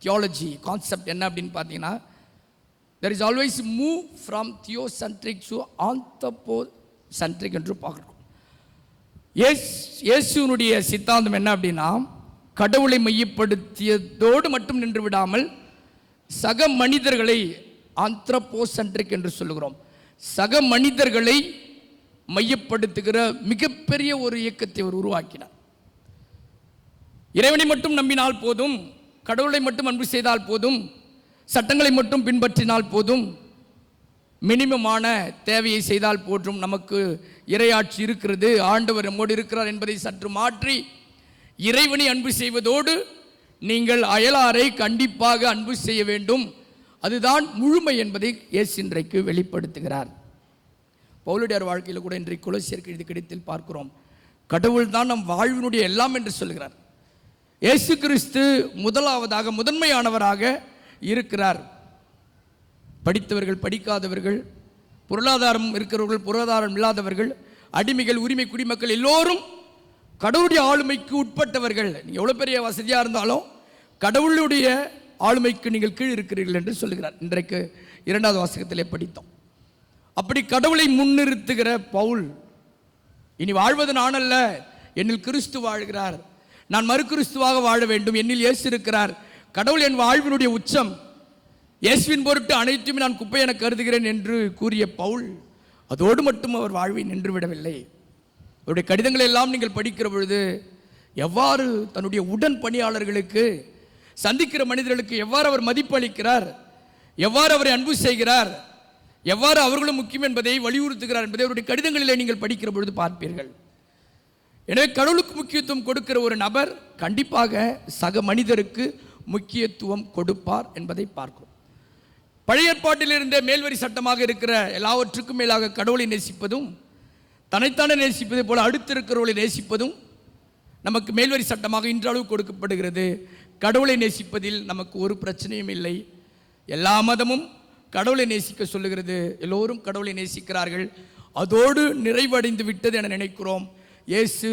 B: தியாலஜி கான்செப்ட் என்ன அப்படின்னு பார்த்தீங்கன்னா, there is always move from theocentric to anthropocentric என்று பார்க்கிறோம். இயேசுவினுடைய சித்தாந்தம் என்ன அப்படின்னா, கடவுளை மையப்படுத்தியதோடு மட்டும் நின்று விடாமல் சக மனிதர்களை ஆந்த்ரோபோசென்ட்ரிக் என்று சொல்லுகிறோம். சக மனிதர்களை மையப்படுத்துகிற மிகப்பெரிய ஒரு இயக்கத்தை அவர் உருவாக்கினார். இறைவனை மட்டும் நம்பினால் போதும், கடவுளை மட்டும் அன்பு செய்தால் போதும், சட்டங்களை மட்டும் பின்பற்றினால் போதும், மினிமமான தேவையை செய்தால் போதும், நமக்கு இறையாட்சி இருக்கிறது, ஆண்டவர் நம்மோடு இருக்கிறார் என்பதை சற்று மாற்றி இறைவனை அன்பு செய்வதோடு நீங்கள் அயலாரை கண்டிப்பாக அன்பு செய்ய வேண்டும், அதுதான் முழுமை என்பதை இயேசு இன்றைக்கு வெளிப்படுத்துகிறார். பவுலுடையார் வாழ்க்கையில் கூட இன்றைக்கு கொலோசியருக்கு எழுதிய கடிதத்தில் பார்க்கிறோம், கடவுள் தான் நம் வாழ்வினுடைய எல்லாம் என்று சொல்கிறார். இயேசு கிறிஸ்து முதலாவதாக முதன்மையானவராக இருக்கிறார். படித்தவர்கள், படிக்காதவர்கள், பொருளாதாரம் இருக்கிறவர்கள், பொருளாதாரம் இல்லாதவர்கள், அடிமைகள், உரிமை குடிமக்கள் எல்லோரும் கடவுளுடைய ஆளுமைக்கு உட்பட்டவர்கள். நீங்கள் எவ்வளோ பெரிய வசதியாக இருந்தாலும் கடவுளுடைய ஆளுமைக்கு நீங்கள் கீழ் இருக்கிறீர்கள் என்று சொல்லுகிறார். இன்றைக்கு 2வது வாசகத்திலே படித்தோம். அப்படி கடவுளை முன்னிறுத்துகிற பவுல், இனி வாழ்வது நான் அல்ல, என்னில் கிறிஸ்து வாழ்கிறார், நான் மறு கிறிஸ்துவாக வாழ வேண்டும், என்னில் இயேசு இருக்கிறார், கடவுள் என் வாழ்வினுடைய உச்சம், இயேசுவின் பொருட்டு அனைத்துமே நான் குப்பை என கருதுகிறேன் என்று கூறிய பவுல் அதோடு மட்டும் அவர் வாழ்வை நின்று விடவில்லை. அவருடைய கடிதங்களை எல்லாம் நீங்கள் படிக்கிற பொழுது எவ்வாறு தன்னுடைய உடன் பணியாளர்களுக்கு, சந்திக்கிற மனிதர்களுக்கு எவ்வாறு அவர் மதிப்பளிக்கிறார், எவ்வாறு அவரை அன்பு செய்கிறார், எவ்வாறு அவர்களும் முக்கியம் என்பதை வலியுறுத்துகிறார் என்பதை அவருடைய கடிதங்களிலே நீங்கள் படிக்கிற பொழுது பார்ப்பீர்கள். எனவே கடவுளுக்கு முக்கியத்துவம் கொடுக்கிற ஒரு நபர் கண்டிப்பாக சக மனிதருக்கு முக்கியத்துவம் கொடுப்பார் என்பதை பார்க்கிறோம். பழைய ஏற்பாட்டில் இருந்த மேல்வரி சட்டமாக இருக்கிற எல்லாவற்றுக்கும் மேலாக கடவுளை நேசிப்பதும் தன்னைத்தானே நேசிப்பதை போல அடுத்திருக்கிறவர்களை நேசிப்பதும் நமக்கு மேல்வரி சட்டமாக இன்றளவு கொடுக்கப்படுகிறது. கடவுளை நேசிப்பதில் நமக்கு ஒரு பிரச்சனையும் இல்லை. எல்லா மதமும் கடவுளை நேசிக்க சொல்லுகிறது. எல்லோரும் கடவுளை நேசிக்கிறார்கள். அதோடு நிறைவடைந்து விட்டது என நினைக்கிறோம். இயேசு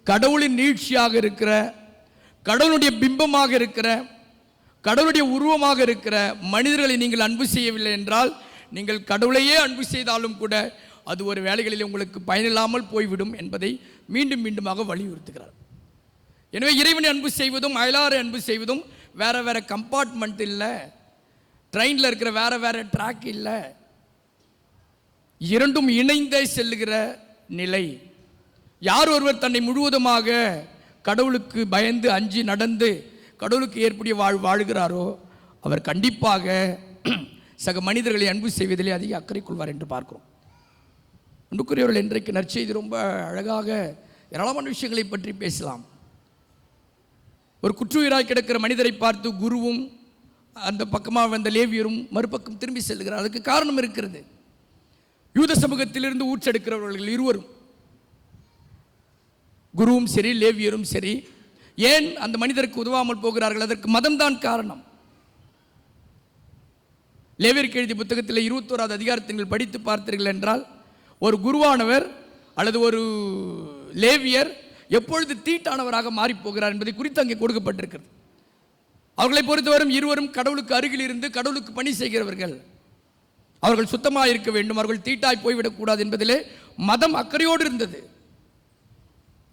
B: கடவுளின் நீட்சியாக இருக்கிற, கடவுளுடைய பிம்பமாக இருக்கிற, கடவுளுடைய உருவமாக இருக்கிற மனிதர்களை நீங்கள் அன்பு செய்யவில்லை என்றால், நீங்கள் கடவுளையே அன்பு செய்தாலும் கூட அது ஒரு வேளைகளில் உங்களுக்கு பயனில்லாமல் போய்விடும் என்பதை மீண்டும் மீண்டுமாக வலியுறுத்துகிறார். எனவே இறைவனை அன்பு செய்வதும் அயலாரை அன்பு செய்வதும் வேற வேற கம்பார்ட்மெண்ட் இல்லை, ட்ரெயினில் இருக்கிற வேற வேற ட்ராக் இல்லை, இரண்டும் இணைந்தே செல்லுகிற நிலை. யார் ஒருவர் தன்னை முழுவதுமாக கடவுளுக்கு பயந்து அஞ்சி நடந்து கடவுளுக்கு ஏற்புடைய வாழ்கிறாரோ அவர் கண்டிப்பாக சக மனிதர்களை அன்பு செய்வதிலே அதிக அக்கறை கொள்வார் என்று பார்க்கிறோம். அன்புக்குரியவர்கள், இன்றைக்கு நற்செய்தி ரொம்ப அழகாக ஏராளமான விஷயங்களை பற்றி பேசலாம். ஒரு குற்றுயிராய் கிடக்கிற மனிதரை பார்த்து குருவும் அந்த பக்கமாக வந்த லேவியரும் மறுபக்கம் திரும்பி செல்கிறார். அதுக்கு காரணம் இருக்கிறது. யூத சமூகத்திலிருந்து ஊற்றெடுக்கிறவர்கள் இருவரும், குருவும் சரி லேவியரும் சரி, ஏன் அந்த மனிதருக்கு உதவாமல் போகிறார்கள்? அதற்கு மதம்தான் காரணம். லேவியருக்கு எழுதிய புத்தகத்தில் 21வது அதிகாரத்தை நீங்கள் படித்து பார்த்தீர்கள் என்றால், ஒரு குருவானவர் அல்லது ஒரு லேவியர் எப்பொழுது தீட்டானவராக மாறி போகிறார் என்பதை குறித்து அங்கே கொடுக்கப்பட்டிருக்கிறது. அவர்களை பொறுத்தவரை இருவரும் கடவுளுக்கு அருகில் இருந்து கடவுளுக்கு பணி செய்கிறவர்கள். அவர்கள் சுத்தமாக இருக்க வேண்டும், அவர்கள் தீட்டாய் போய்விடக்கூடாது என்பதிலே மதம் அக்கறையோடு இருந்தது.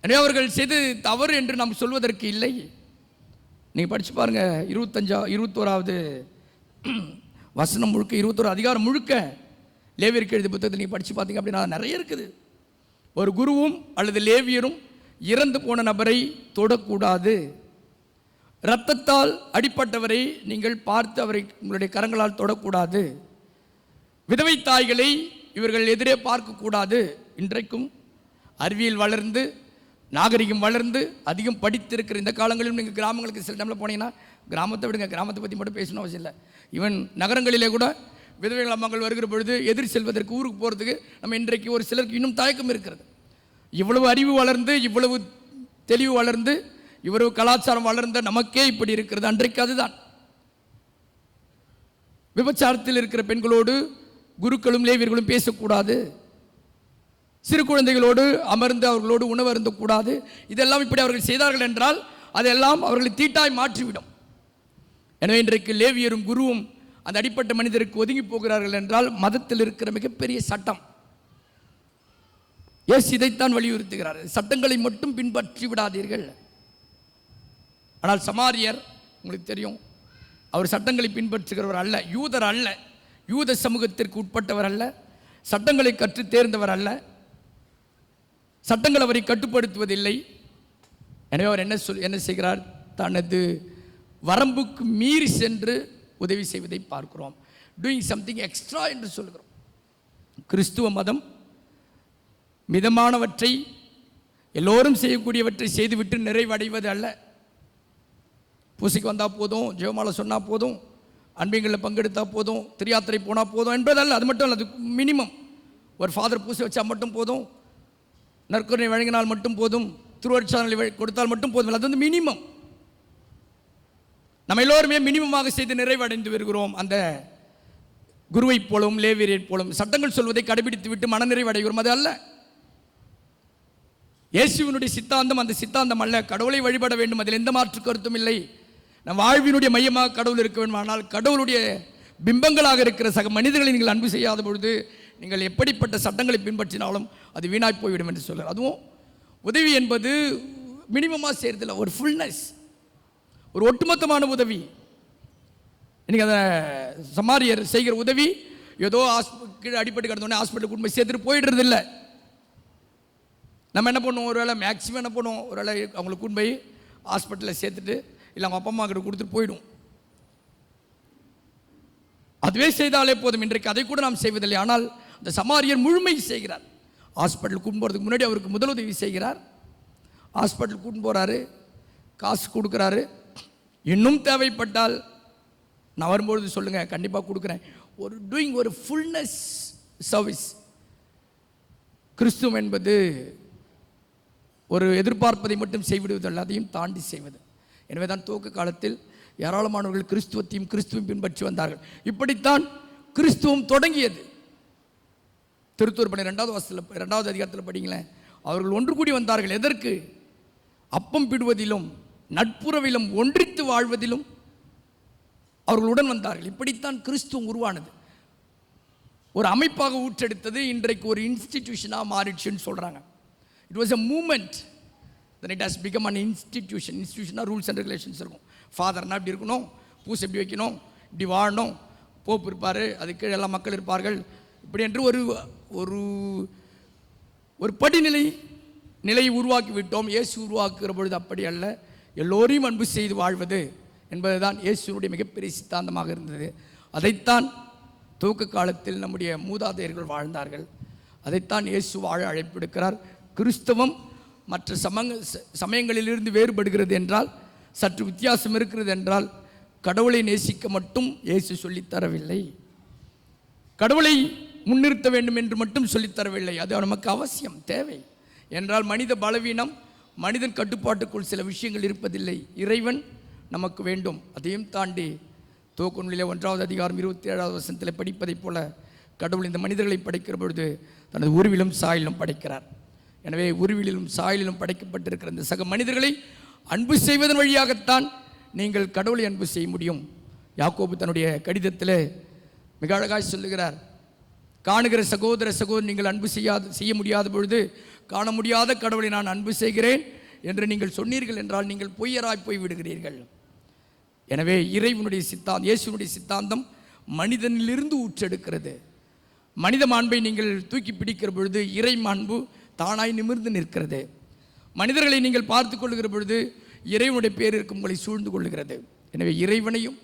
B: எனவே அவர்கள் செய்து தவறு என்று நாம் சொல்வதற்கு இல்லை. நீங்கள் படித்து பாருங்க, 21வது வசனம் முழுக்க, 21 அதிகாரம் முழுக்க லேவியருக்கு எழுதிய புத்தகத்தை நீங்கள் படித்து பார்த்தீங்க அப்படின்னா நிறைய இருக்குது. ஒரு குருவும் அல்லது லேவியரும் இறந்து போன நபரை தொடக்கூடாது. இரத்தத்தால் அடிப்பட்டவரை நீங்கள் பார்த்து அவரை உங்களுடைய கரங்களால் தொடக்கூடாது. விதவை தாய்களை இவர்கள் எதிரே பார்க்கக்கூடாது. இன்றைக்கும் அறிவியல் வளர்ந்து நாகரிகம் வளர்ந்து அதிகம் படித்திருக்கிற இந்த காலங்களிலும் நீங்கள் கிராமங்களுக்கு சில டைமில் போனீங்கன்னா, கிராமத்தை விடுங்க, கிராமத்தை பற்றி மட்டும் பேசணும் அவசியம் இல்லை, ஈவன் நகரங்களிலே கூட விதவைகள் அம்மாக்கள் வருகிற பொழுது எதிர் செல்வதற்கு, ஊருக்கு போகிறதுக்கு நம்ம இன்றைக்கு ஒரு சிலருக்கு இன்னும் தயக்கம் இருக்கிறது. இவ்வளவு அறிவு வளர்ந்து, இவ்வளவு தெளிவு வளர்ந்து, இவ்வளவு கலாச்சாரம் வளர்ந்த நமக்கே இப்படி இருக்கிறது. அன்றைக்கு அதுதான். விபச்சாரத்தில் இருக்கிற பெண்களோடு குருக்களும் லேவியர்களும் பேசக்கூடாது. சிறு குழந்தைகளோடு அமர்ந்து அவர்களோடு உணவு அருந்தக்கூடாது. இதெல்லாம் இப்படி அவர்கள் செய்தார்கள் என்றால் அதெல்லாம் அவர்களை தீட்டாய் மாற்றிவிடும். எனவே இன்றைக்கு லேவியரும் குருவும் அந்த அடிப்பட்ட மனிதருக்கு ஒதுங்கி போகிறார்கள் என்றால் மதத்தில் இருக்கிற மிகப்பெரிய சட்டம். இயேசு இதைத்தான் வலியுறுத்துகிறார். சட்டங்களை மட்டும் பின்பற்றி விடாதீர்கள். ஆனால் சமாரியர், உங்களுக்கு தெரியும், அவர் சட்டங்களை பின்பற்றுகிறவர் அல்ல, யூதர் அல்ல, யூத சமூகத்திற்கு உட்பட்டவர் அல்ல, சட்டங்களை கற்று தேர்ந்தவர் அல்ல, சட்டங்கள் அவரை கட்டுப்படுத்துவதில்லை. எனவே அவர் என்ன செய்கிறார்? தனது வரம்புக்கு மீறி சென்று உதவி செய்வதை பார்க்கிறோம். டூயிங் சம்திங் எக்ஸ்ட்ரா என்று சொல்கிறோம். கிறிஸ்துவ மதம் மிதமானவற்றை, எல்லோரும் செய்யக்கூடியவற்றை செய்துவிட்டு நிறைவடைவது அல்ல. பூசைக்கு வந்தால் போதும், ஜெபமாலை சொன்னால் போதும், அன்பியங்களில் பங்கெடுத்தால் போதும், திரியாத்திரை போனால் போதும் என்பதல்ல. அது மட்டும் அல்ல, அது மினிமம். ஒரு ஃபாதர் பூசை வச்சால் மட்டும் போதும், நற்கருணை வழங்கினால் மட்டும் போதும், திருவருட்சாதனை கொடுத்தால் மட்டும் போதும், அது வந்து மினிமம். நம்ம எல்லோருமே மினிமமாக செய்து நிறைவடைந்து வருகிறோம். அந்த குருவைப் போலவும் லேவியரைப் போலவும் சட்டங்கள் சொல்வதை கடைபிடித்து விட்டு மனநிறைவடைகிறோம். அது அல்ல. இயேசுவினுடைய சித்தாந்தம் அந்த சித்தாந்தம் அல்ல. கடவுளை வழிபட வேண்டும், அதில் எந்த மாற்று கருத்தும் இல்லை. நம் வாழ்வினுடைய மையமாக கடவுள் இருக்க வேண்டும். ஆனால் கடவுளுடைய பிம்பங்களாக இருக்கிற சக மனிதர்களை நீங்கள் அன்பு செய்யாத பொழுது நீங்கள் எப்படிப்பட்ட சட்டங்களை பின்பற்றினாலும் அது வீணாய் போய்விடும் என்று சொல்கிறார். அதுவும் உதவி என்பது மினிமமாக செய்கிறதில்ல, ஒரு ஃபுல்னஸ், ஒரு ஒட்டுமொத்தமான உதவி. இன்னைக்கு அந்த சமாரியர் செய்கிற உதவி ஏதோ கீழே அடிப்பட்டு கிடந்தோடனே ஹாஸ்பிட்டலுக்கு கொண்டு போய் சேர்த்துட்டு போயிடுறது இல்லை. நம்ம என்ன பண்ணுவோம், ஒரு வேளை மேக்ஸிமம் என்ன பண்ணுவோம், ஒரு வேளை அவங்களை கூட்டு போய் ஹாஸ்பிட்டலில் சேர்த்துட்டு இல்லை அவங்க அப்பா அம்மா கிட்ட கொடுத்துட்டு போயிடும். அதுவே செய்தாலே போதும். இன்றைக்கு அதை கூட நாம் செய்வதில்லை. ஆனால் இந்த சமாரியர் முழுமை செய்கிறார். ஹாஸ்பிட்டலுக்கு கூட்டு போகிறதுக்கு முன்னாடி அவருக்கு முதலுதவி செய்கிறார். ஹாஸ்பிட்டலுக்கு கூட்டு போகிறாரு, காசு கொடுக்குறாரு. இன்னும் தேவைப்பட்டால் நான் வரும்பொழுது சொல்லுங்கள், கண்டிப்பாக கொடுக்குறேன். ஒரு ஃபுல்னஸ் சர்வீஸ். கிறிஸ்துவம் என்பது ஒரு எதிர்பார்ப்பதை மட்டும் செய்விடுவதில்லை, அதையும் தாண்டி செய்வது. எனவே தான் துவக்க காலத்தில் ஏராளமானவர்கள் கிறிஸ்துவத்தையும் கிறிஸ்துவையும் பின்பற்றி வந்தார்கள். இப்படித்தான் கிறிஸ்துவம் தொடங்கியது. திருத்தூர் பணி 2வது அதிகாரத்தில் படிங்களேன். அவர்கள் ஒன்று கூடி வந்தார்கள். எதற்கு? அப்பம் பிடுவதிலும் நட்புறவிலும் ஒன்றித்து வாழ்வதிலும் அவர்களுடன் வந்தார்கள். இப்படித்தான் கிறிஸ்துவம் உருவானது. ஒரு அமைப்பாக ஊற்றெடுத்தது. இன்றைக்கு ஒரு இன்ஸ்டிடியூஷனாக மாறிடுச்சுன்னு சொல்கிறாங்க. It was a moment, then it has become an institution. இன்ஸ்டிடியூஷனாக ரூல்ஸ் அண்ட் ரெகுலேஷன்ஸ் இருக்கும். ஃபாதர்னா இப்படி இருக்கணும், பூசை எப்படி வைக்கணும், இப்படி வாழணும், போப்பு இருப்பார், அதுக்கு எல்லா மக்கள் இருப்பார்கள், இப்படி என்று ஒரு ஒரு ஒரு நிலையை உருவாக்கி விட்டோம். இயேசு உருவாக்குகிற பொழுது அப்படி அல்ல. எல்லோரையும் அன்பு செய்து வாழ்வது என்பதுதான் இயேசுனுடைய மிகப்பெரிய சித்தாந்தமாக இருந்தது. அதைத்தான் துவக்க காலத்தில் நம்முடைய மூதாதையர்கள் வாழ்ந்தார்கள். அதைத்தான் இயேசு வாழ அழைப்பெடுக்கிறார். கிறிஸ்தவம் மற்ற சமயங்களிலிருந்து வேறுபடுகிறது என்றால், சற்று வித்தியாசம் இருக்கிறது என்றால், கடவுளை நேசிக்க மட்டும் இயேசு சொல்லித்தரவில்லை. கடவுளை முன்னிறுத்த வேண்டும் என்று மட்டும் சொல்லித்தரவில்லை. அது நமக்கு அவசியம், தேவை. என்றால் மனித பலவீனம், மனிதன் கட்டுப்பாட்டுக்குள் சில விஷயங்கள் இருப்பதில்லை. இறைவன் நமக்கு வேண்டும். அதையும் தாண்டி துவக்க நூலிலே 1வது அதிகாரம் 27வது வசனத்தில் படிப்பதைப் போல கடவுள் இந்த மனிதர்களை படைக்கிற பொழுது தனது உருவிலும் சாயலிலும் படைக்கிறார். எனவே உருவிலும் சாயலிலும் படைக்கப்பட்டிருக்கிற இந்த சக மனிதர்களை அன்பு செய்வதன் வழியாகத்தான் நீங்கள் கடவுளை அன்பு செய்ய முடியும். யாக்கோபு தன்னுடைய கடிதத்தில் மிக அழகாய் சொல்லுகிறார், காணுகிற சகோதர நீங்கள் அன்பு செய்ய முடியாத பொழுது காண முடியாத கடவுளை நான் அன்பு செய்கிறேன் என்று நீங்கள் சொன்னீர்கள் என்றால் நீங்கள் பொய்யராய் போய் விடுகிறீர்கள். எனவே இறைவனுடைய சித்தாந்தம், இயேசுனுடைய சித்தாந்தம் மனிதனிலிருந்து ஊற்றெடுக்கிறது. மனித மாண்பை நீங்கள் தூக்கி பிடிக்கிற பொழுது இறை மாண்பு தானாய் நிமிர்ந்து நிற்கிறது. மனிதர்களை நீங்கள் பார்த்து கொள்ளுகிற பொழுது இறைவனுடைய பேருக்கு உங்களை சூழ்ந்து கொள்ளுகிறது. எனவே இறைவனையும்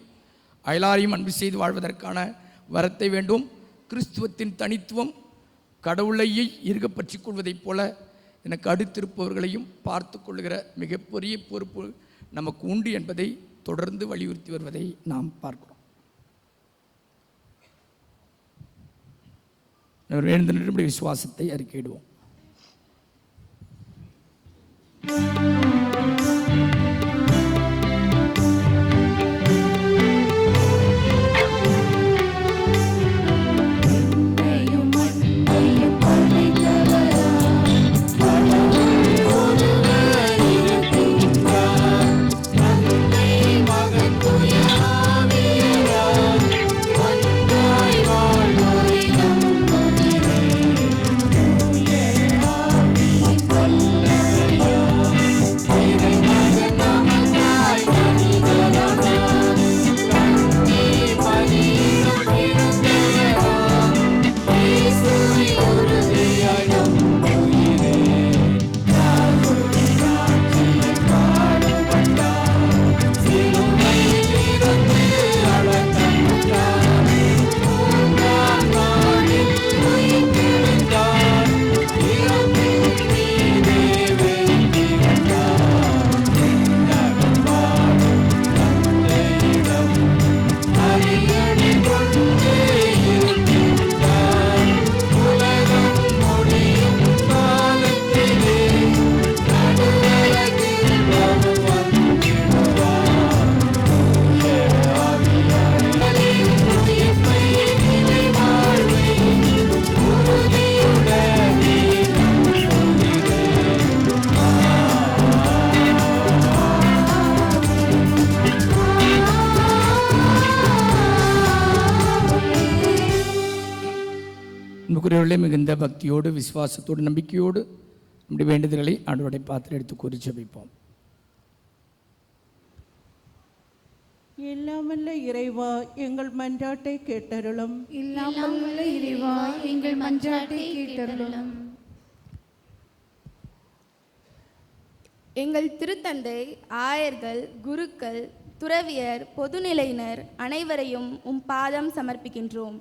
B: அயலாரையும் அன்பு செய்து வாழ்வதற்கான வரத்தை வேண்டும். கிறிஸ்துவத்தின் தனித்துவம் கடவுளையை இருக பற்றி கொள்வதைப் போல எனக்கு அடுத்திருப்பவர்களையும் பார்த்து கொள்ளுகிற மிகப்பெரிய பொறுப்பு நமக்கு உண்டு என்பதை தொடர்ந்து வலியுறுத்தி வருவதை நாம் பார்க்கிறோம். எழுந்து நின்று விசுவாசத்தை அறிக்கையிடுவோம். மிகுந்த பக்தியோடு விசுவாசத்தோடு நம்பிக்கையோடு நம்முடைய வேண்டுதல்களை ஆண்டவருடைய பாத்திரம் எடுத்து கூறி ஜெபிப்போம்.
D: இல்லாமல்ல இறைவா எங்கள் மன்றாட்டை கேட்டருளும்.
E: இல்லாமல்ல இறைவா எங்கள் மன்றாட்டை கேட்டருளும்.
F: எங்கள் திருத்தந்தை, ஆயர்கள், குருக்கள், துறவியர், பொதுநிலையினர் அனைவரையும் உம் பாதம் சமர்ப்பிக்கின்றோம்.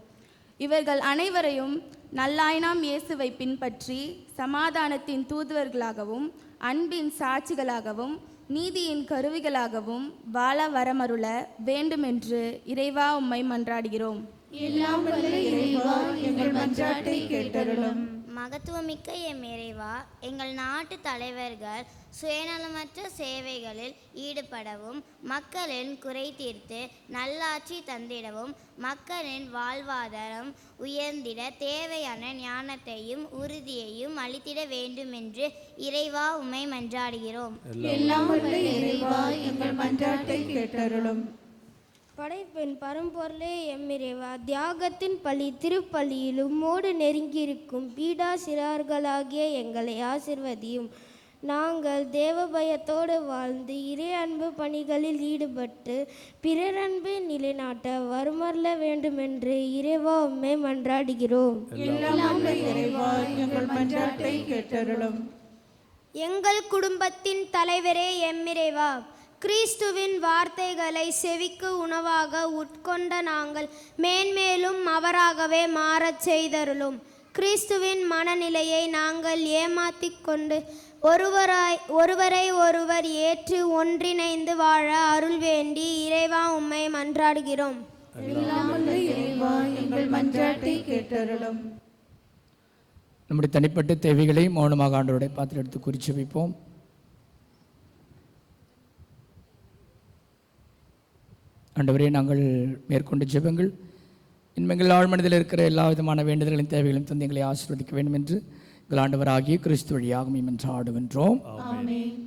F: இவர்கள் அனைவரையும் நல்லாயனாம் இயேசுவை பின்பற்றி சமாதானத்தின் தூதுவர்களாகவும் அன்பின் சாட்சிகளாகவும் நீதியின் கருவிகளாகவும் வாழ வரமருள வேண்டுமென்று இறைவா உம்மை மன்றாடுகிறோம்.
D: எல்லாம் வல்ல இறைவா, எங்கள் மன்றாட்டை கேட்டருளும்.
J: மகத்துவமிக்க எம் இறைவா, எங்கள் நாட்டு தலைவர்கள் சுயநலமற்ற சேவைகளில் ஈடுபடவும் மக்களின் குறை தீர்த்து நல்லாட்சி தந்திடவும் மக்களின் வாழ்வாதாரம் உயர்ந்திட தேவையான ஞானத்தையும் உறுதியையும் அளித்திட வேண்டுமென்று இறைவா உம்மை மன்றாடுகிறோம்.
D: எல்லாம் வல்ல இறைவா, எங்கள் மன்றாட்டை கேட்டருளும்.
E: படைப்பின் பரம்பொருளே எம்மிறைவா, தியாகத்தின் பள்ளி திருப்பள்ளியில் உம்மோடு நெருங்கியிருக்கும் பீடா சிறார்களாகிய எங்களை ஆசிர்வதியும். நாங்கள் தேவபயத்தோடு வாழ்ந்து இறை அன்பு பணிகளில் ஈடுபட்டு பிறரன்பு நிலைநாட்ட வருமல்ல வேண்டுமென்று இறைவா உம்மை மன்றாடுகிறோம்.
D: எல்லாம் வல்ல இறைவா, எங்கள் மன்றாட்டை கேட்டருளும்.
E: எங்கள் குடும்பத்தின் தலைவரே எம்மிறைவா, கிறிஸ்துவின் வார்த்தைகளை செவிக்கு உணவாக உட்கொண்ட நாங்கள் மேன்மேலும் அவராகவே மாறச் செய்தருளும். கிறிஸ்துவின் மனநிலையை நாங்கள் ஏமாற்றிக் கொண்டு ஒருவரை ஒருவர் ஏற்று ஒன்றிணைந்து வாழ அருள் வேண்டி இறைவா உம்மை மன்றாடுகிறோம்.
D: எல்லாம் வல்ல இறைவா, எங்கள் மன்றாட்டை கேட்டருளும்.
B: நம்முடைய தனிப்பட்ட தேவைகளை மௌனமாக ஆண்டவருடைய பாத்திரம் எடுத்து குறித்து வைப்போம். ஆண்டவரே, நாங்கள் மேற்கொண்ட ஜெபங்கள் இன்மெங்கள் ஆழ்மனதில் இருக்கிற எல்லா விதமான வேண்டுதல்களின் தேவைகளையும் தந்து எங்களை ஆசீர்வதிக்க வேண்டும் என்று எங்கள் ஆண்டவராகிய கிறிஸ்து வழியாக மன்றாடுகின்றோம்.
D: ஆமென்.
B: ஆமென்.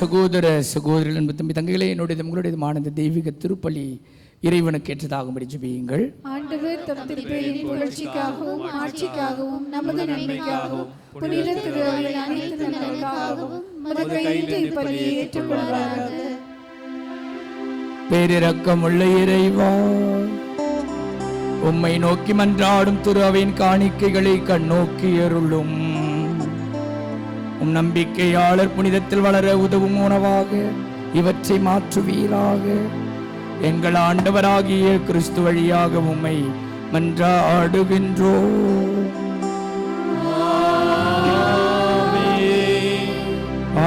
B: சகோதர சகோதரிகள் என்பது தம்பி தங்கைகளே, என்னுடைய உங்களுடைய இந்த தெய்வீக திருப்பலி இறைவனுக்கு ஏற்றதாகும்படி ஜெபியுங்கள்.
D: ஆண்டவர் தம் திருப்பெயரின் புகழ்ச்சிக்காகவும் ஆட்சிக்காகவும் நமது நன்மைக்காகவும் புனித திருவிழா அனைத்து நன்மைக்காகவும் உமது கையிட்டு இப்பலியை ஏற்றுக்கொள்வாராக.
B: பேரிரக்கமுள்ள இறைவா, உம்மை நோக்கி மன்றாடும் திரு அவையின் காணிக்கைகளை கண்ணோக்கி அருளும். உம் நம்பிக்கையாளர் புனிதத்தில் வளர உதவும் உணவாக இவற்றை மாற்றுவீராக. எங்கள் ஆண்டவராகிய கிறிஸ்து வழியாக உம்மை மன்றாடுகின்றோம்.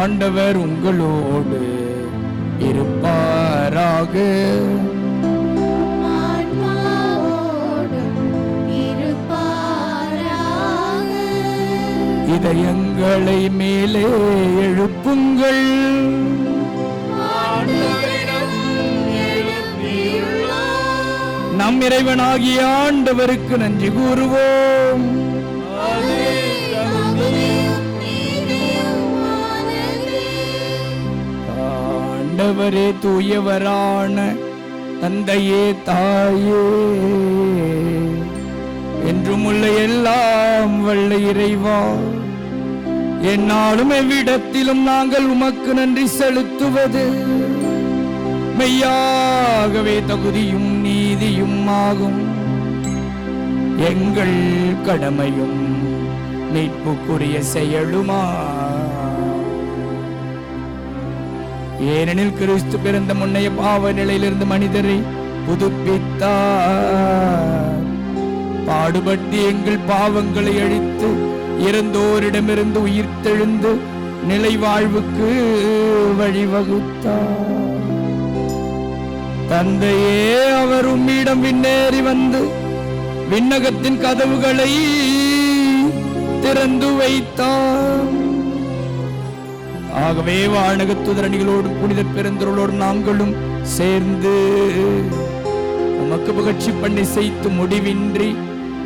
B: ஆண்டவர் உங்களோடு இருப்பாராக. இதயங்களை மேலே எழுப்புங்கள். நம் இறைவனாகிய ஆண்டவருக்கு நன்றி கூறுவோம். ஆண்டவரே, தூயவரான தந்தையே, தாயே, என்றும் உள்ள எல்லாம் வல்ல இறைவா, என்னாலும் எவ்விடத்திலும் நாங்கள் உமக்கு நன்றி செலுத்துவது மெய்யாகவே தகுதியும் நீதியும் ஆகும். எங்கள் கடமையும் மீட்புக்குரிய செயலுமா. ஏனெனில் கிறிஸ்து பிறந்த முன்னைய பாவ நிலையிலிருந்து மனிதரை புதுப்பித்தார். பாடுபட்டு எங்கள் பாவங்களை அழித்து இறந்தோரிடமிருந்து உயிர்த்தெழுந்து நிலை வாழ்வுக்கு வழிவகுத்தார். தந்தையே, அவர் உம்மிடம் விண்ணேறி வந்து விண்ணகத்தின் கதவுகளை திறந்து வைத்தார். ஆகவே வானகத்துதரணிகளோடு புனித பெருந்தொருளோடு நாங்களும் சேர்ந்து உமக்கு புகழ்ச்சி பண்ணி செய்து முடிவின்றி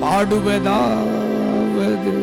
B: பாடுவதாவது.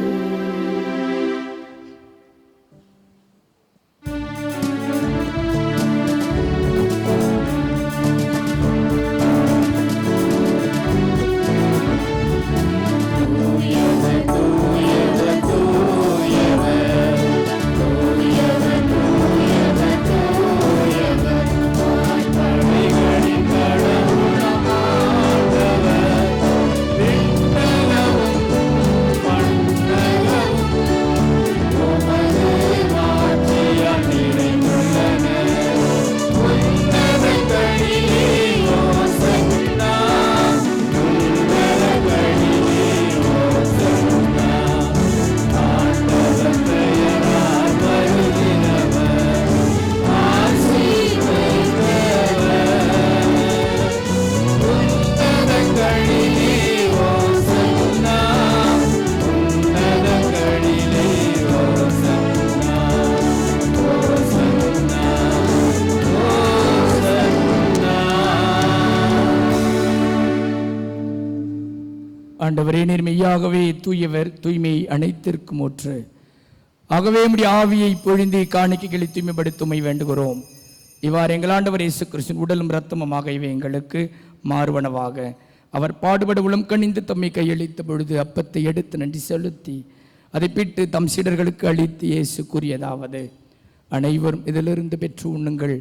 B: ஆண்டவரே, நீர் மெய்யாகவே தூயவர், தூய்மை அனைத்திற்கும் ஒற்று. ஆகவே உம்முடைய ஆவியை பொழிந்து காணிக்கைகளை தூய்மைப்படுத்துமை வேண்டுகிறோம். இவ்வாறு எங்கள் ஆண்டவர் இயேசு கிறிஸ்துவின் உடலும் இரத்தமுமாக இவை எங்களுக்கு மாறுவனவாக. அவர் பாடுபட உளம் கணிந்து தம்மை கையளித்த பொழுது அப்பத்தை எடுத்து நன்றி செலுத்தி அதை பிட்டு தம் சீடர்களுக்கு அளித்து இயேசு கூறியதாவது: அனைவரும் இதிலிருந்து பெற்று உண்ணுங்கள்,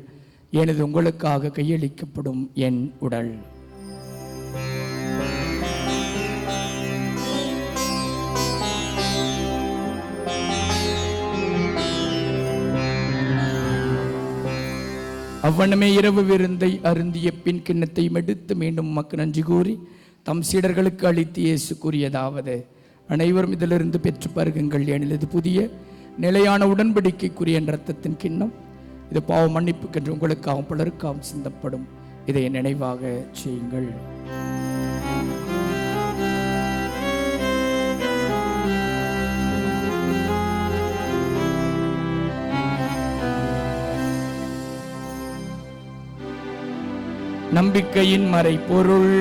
B: எனது உங்களுக்காக கையளிக்கப்படும் என் உடல். அவ்வண்ணமே இரவு விருந்தை அருந்திய பின் கிண்ணத்தை எடுத்து மீண்டும் உமக்கு நன்றி கூறி தம் சீடர்களுக்கு அளித்து இயேசு கூறியதாவது: அனைவரும் இதிலிருந்து பெற்று பருகுங்கள், ஏனில் இது புதிய நிலையான உடன்படிக்கைக்குரிய இரத்தத்தின் கிண்ணம். இது பாவ மன்னிப்புக்கென்று உங்களுக்காகவும் பலருக்காகவும் சிந்தப்படும். இதை நினைவாக செய்யுங்கள். நம்பிக்கையின் மறைபொருள்.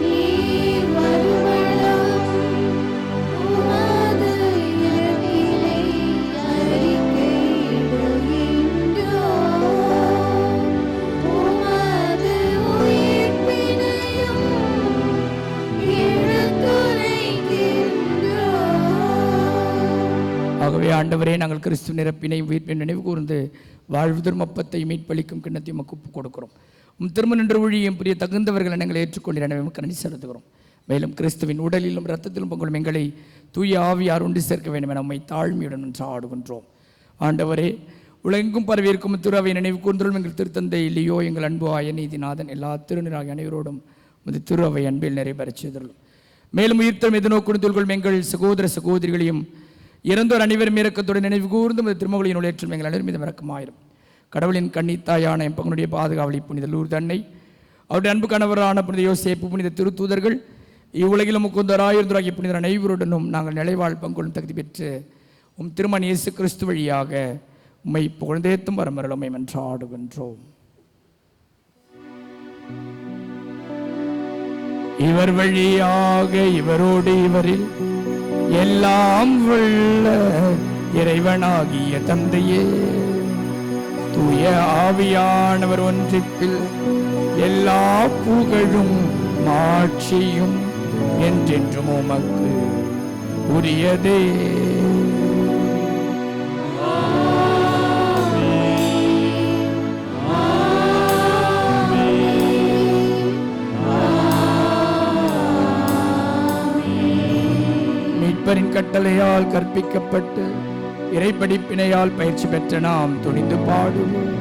D: நீர் வருமளவும்
B: ஆகவே ஆண்டவரே, நாங்கள் கிறிஸ்துவ நிரப்பினை உயிர்ப்பின் நினைவு கூர்ந்து வாழ்வுதரும் அப்பத்தை மீட்பளிக்கும் கிண்ணத்தை உமக்கு ஒப்புக் கொடுக்கிறோம். திரும்ப நின்று ஊழியம் புரிய தகுந்தவர்கள் எங்களை ஏற்றுக்கொண்டு எனவே நன்றி செலுத்துகிறோம். மேலும் கிறிஸ்துவின் உடலிலும் இரத்தத்திலும் பங்கும் எங்களை தூய ஆவியார் உண்டு சேர்க்க வேண்டும் என நம்மை தாழ்மையுடன் ஆடுகின்றோம். ஆண்டவரே, உலகெங்கும் பரவியிருக்கும் திருவை நினைவு கூர்ந்தோம். எங்கள் திருத்தந்தை இல்லையோ எங்கள் அன்பு ஆயநீதிநாதன் எல்லா திருநிறாக அனைவரோடும் உமது திருவை அன்பில் நிறைவேறச் செய்துள்ளோம். மேலும் உயிர்த்தம் எதிர்நோக்கு தொல்கொள்ளும் எங்கள் சகோதர சகோதரிகளையும் இறந்தோர் அனைவரும் இறக்கத்தோடு நினைவு கூர்ந்து உமது திருமகளின் உழைற்றும் எங்கள் அனைவரும் மீது இறக்கமாயிரும். கடவுளின் கன்னித்தாயான எம்பங்களுடைய பாதுகாவலி புனித லூர்து அன்னை, அவருடைய அன்பு கணவரான புனித யோசேப்பு, புனித திருத்தூதர்கள், இவ்வுலகிலும் முக்குந்தராயிருந்தராகிய புனிதர் அனைவருடனும் நாங்கள் நிலைவாழ் பங்கொள்ளும் தகுதி பெற்று உம் திருமண இயேசு கிறிஸ்து வழியாக உம்மை புகழ்ந்தேத்தும் வரமருளமை மன்றாடுகின்றோம். இவர் வழியாக இவரோடு இவரில் எல்லாம் உள்ள இறைவனாகிய தந்தையே, தூய ஆவியானவர் ஒன்றிப்பில் எல்லா புகழும் மாட்சியும் என்றென்றும் உமக்கு உரியதே. மீட்பரின் கட்டளையால் கற்பிக்கப்பட்டு இறைப்படிப்பினையால் பயிற்சி பெற்ற நாம் துணிந்து பாடுவோம்.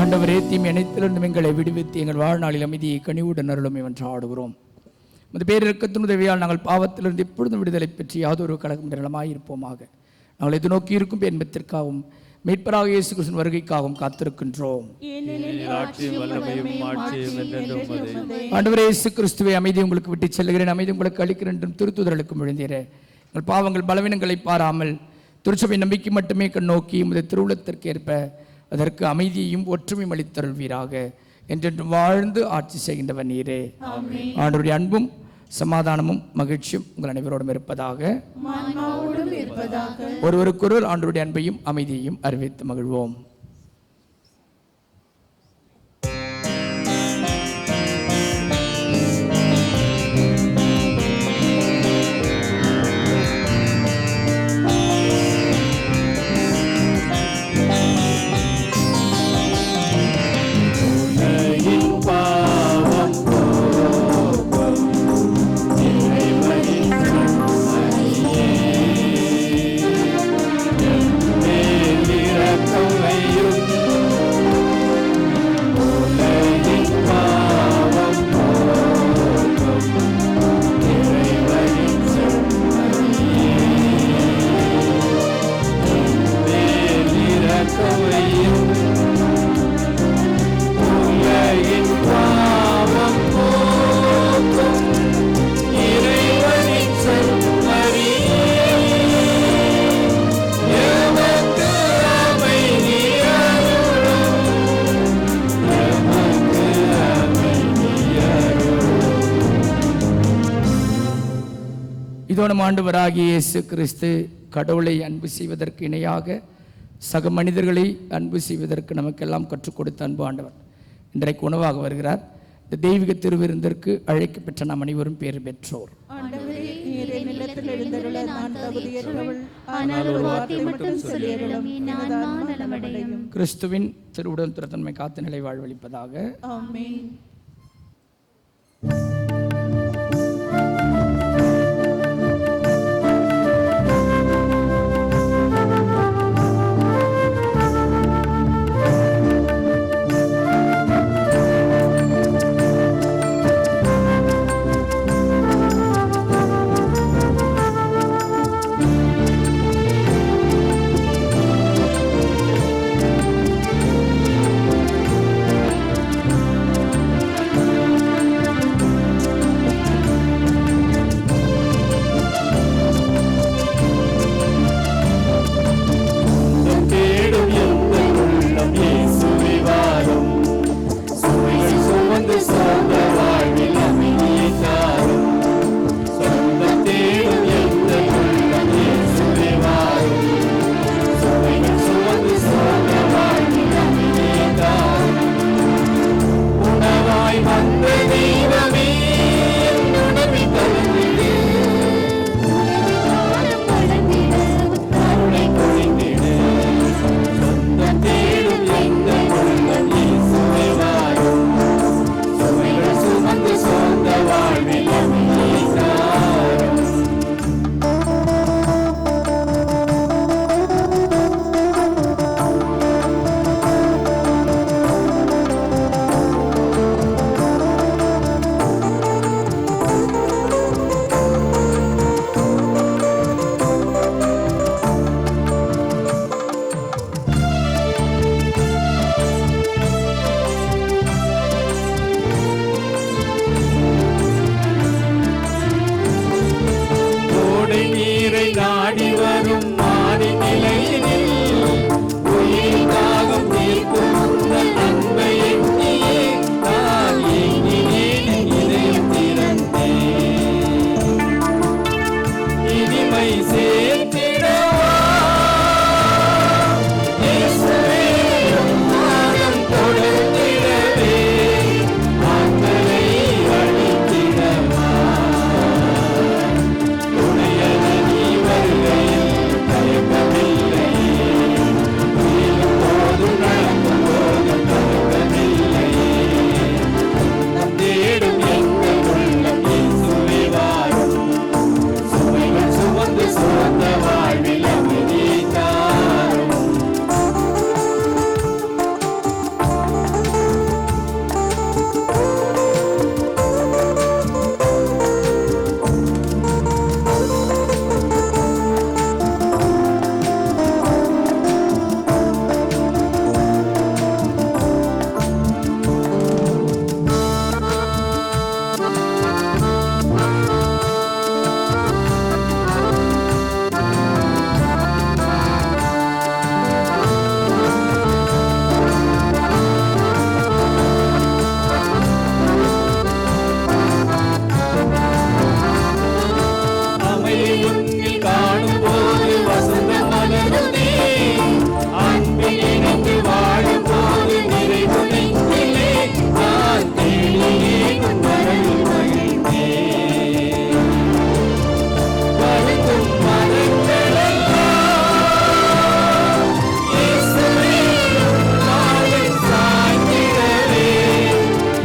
B: ஆண்டவரே, தீமை அனைத்திலிருந்தும் எங்களை விடுவித்து எங்கள் வாழ்நாளில் அமைதியை கனிவுடன் அருளும் என்று ஆடுகிறோம். இந்த பேரிரக்கத்தின் உதவியால் நாங்கள் பாவத்திலிருந்து எப்பொழுதும் விடுதலை பெற்று யாதொரு கலகம் நிரளமாயிருப்போமாக. நாங்கள் எது நோக்கி இருக்கும் என்பதற்காகவும் மீட்பராக இயேசு கிறிஸ்துவின் வருகைக்காகவும் காத்திருக்கின்றோம். ஆண்டவரே இயேசு கிறிஸ்துவை, அமைதி உங்களுக்கு விட்டு செல்கிறேன், அமைதி உங்களுக்கு அளிக்கிறேன் என்றும் திருத்துதர்களுக்கும் விழுந்தீரே. எங்கள் பாவங்கள் பலவீனங்களை பாராமல் திருச்சபை நம்பிக்கை மட்டுமே கண்ணோக்கி உமது திருவுளத்திற்கு ஏற்ப அதற்கு அமைதியையும் ஒற்றுமையும் அளித்தருள்வீராக. என்றென்றும் வாழ்ந்து ஆட்சி செய்கின்றவர் நீரே. ஆண்டவருடைய அன்பும் சமாதானமும் மகிழ்ச்சியும் உங்கள் அனைவரோடும் இருப்பதாக. ஒருவருக்கொருவர் ஆண்டவருடைய அன்பையும் அமைதியையும் அறிவித்து மகிழ்வோம். இதோ நம் ஆண்டவராகிய இயேசு கிறிஸ்து கடவுளை அன்பு செய்வதற்கு இணையாக சக மனிதர்களை அன்பு செய்வதற்கு நமக்கெல்லாம் கற்றுக் கொடுத்த அன்பு ஆண்டவர் இன்றைக்கு உணவாக வருகிறார். இந்த தெய்வீக திருவிருந்திற்கு அழைக்கப்பெற்ற நாம் அனைவரும் பேறு பெற்றோர். கிறிஸ்துவின் திருவுடன் துரத்தன்மை காத்து நிலை வாழ்வளிப்பதாக.
D: ஆமென்.
H: நாடி வரும் மாறி நிலையினில் உயிர் தாகம் தீர்க்கும் உந்தன் அன்பை எண்ணியே நான் ஏங்கினேன் இதயம் திறந்தேன். இனிமை சேர்த்திடவா இயேசுவே உம் பாதம் தொடர்ந்திடவே ஆற்றலை அளித்திடவா துணையென நீ வருகையில் தயக்கமில்லையே உயிரும் போதும் நடக்கும் போதும் தயக்கமில்லையே நம் தேடும் எங்கள் உள்ளம் இயேசுவே வாரும் சுமைகள் சுமந்து சுமந்த வாழ்வில் அமைதி தாரும். அமைதி உன்னில் காணும்போது வசந்தம் மலருதே அன்பில் இணைந்து வாழும்போது நிறைவு நெஞ்சிலே நான் தேடினேன் உன் வரவில் மகிழ்ந்தேன். வருந்தும் மனங்களெல்லாம் இயேசுவே உம் காலில் சாய்ந்திடவே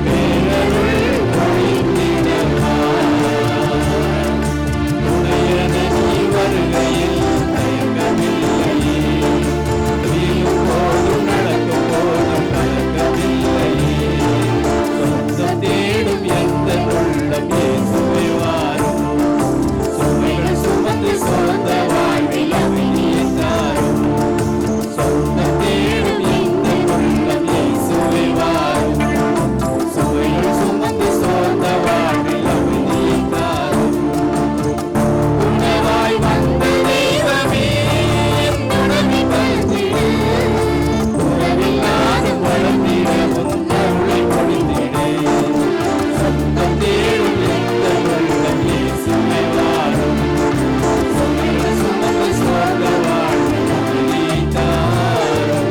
H: பேரருள் பொழிந்திடவா துணையென நீ வருகையில் தயக்கமில்லையே உயிரும் போதும் நடக்கும் போதும் தயக்கமில்லையே சொந்தம் தேடும் எந்த உள்ளம் இயேசுவே வாரும் சுமைகள் சுமந்து சொந்த வாழ்வில் அமைதியை தாரும். சொந்தம் தேடும் எந்த உள்ளம் இயேசுவே வாரும் சுமைகள் சுமந்து சொந்த வாழ்வில் அமைதியை தாரும். உணவாய் வந்த தெய்வமே என் உணவை பகிர்ந்திடு உறவில் நானும் வளர்ந்திட உன் அருளை பொழிந்திடு சொந்தம் தேடும் எந்த உள்ளம் இயேசுவே வாரும் சுமைகள் சுமந்து சொந்த வாழ்வில் அமைதியை தாரும்.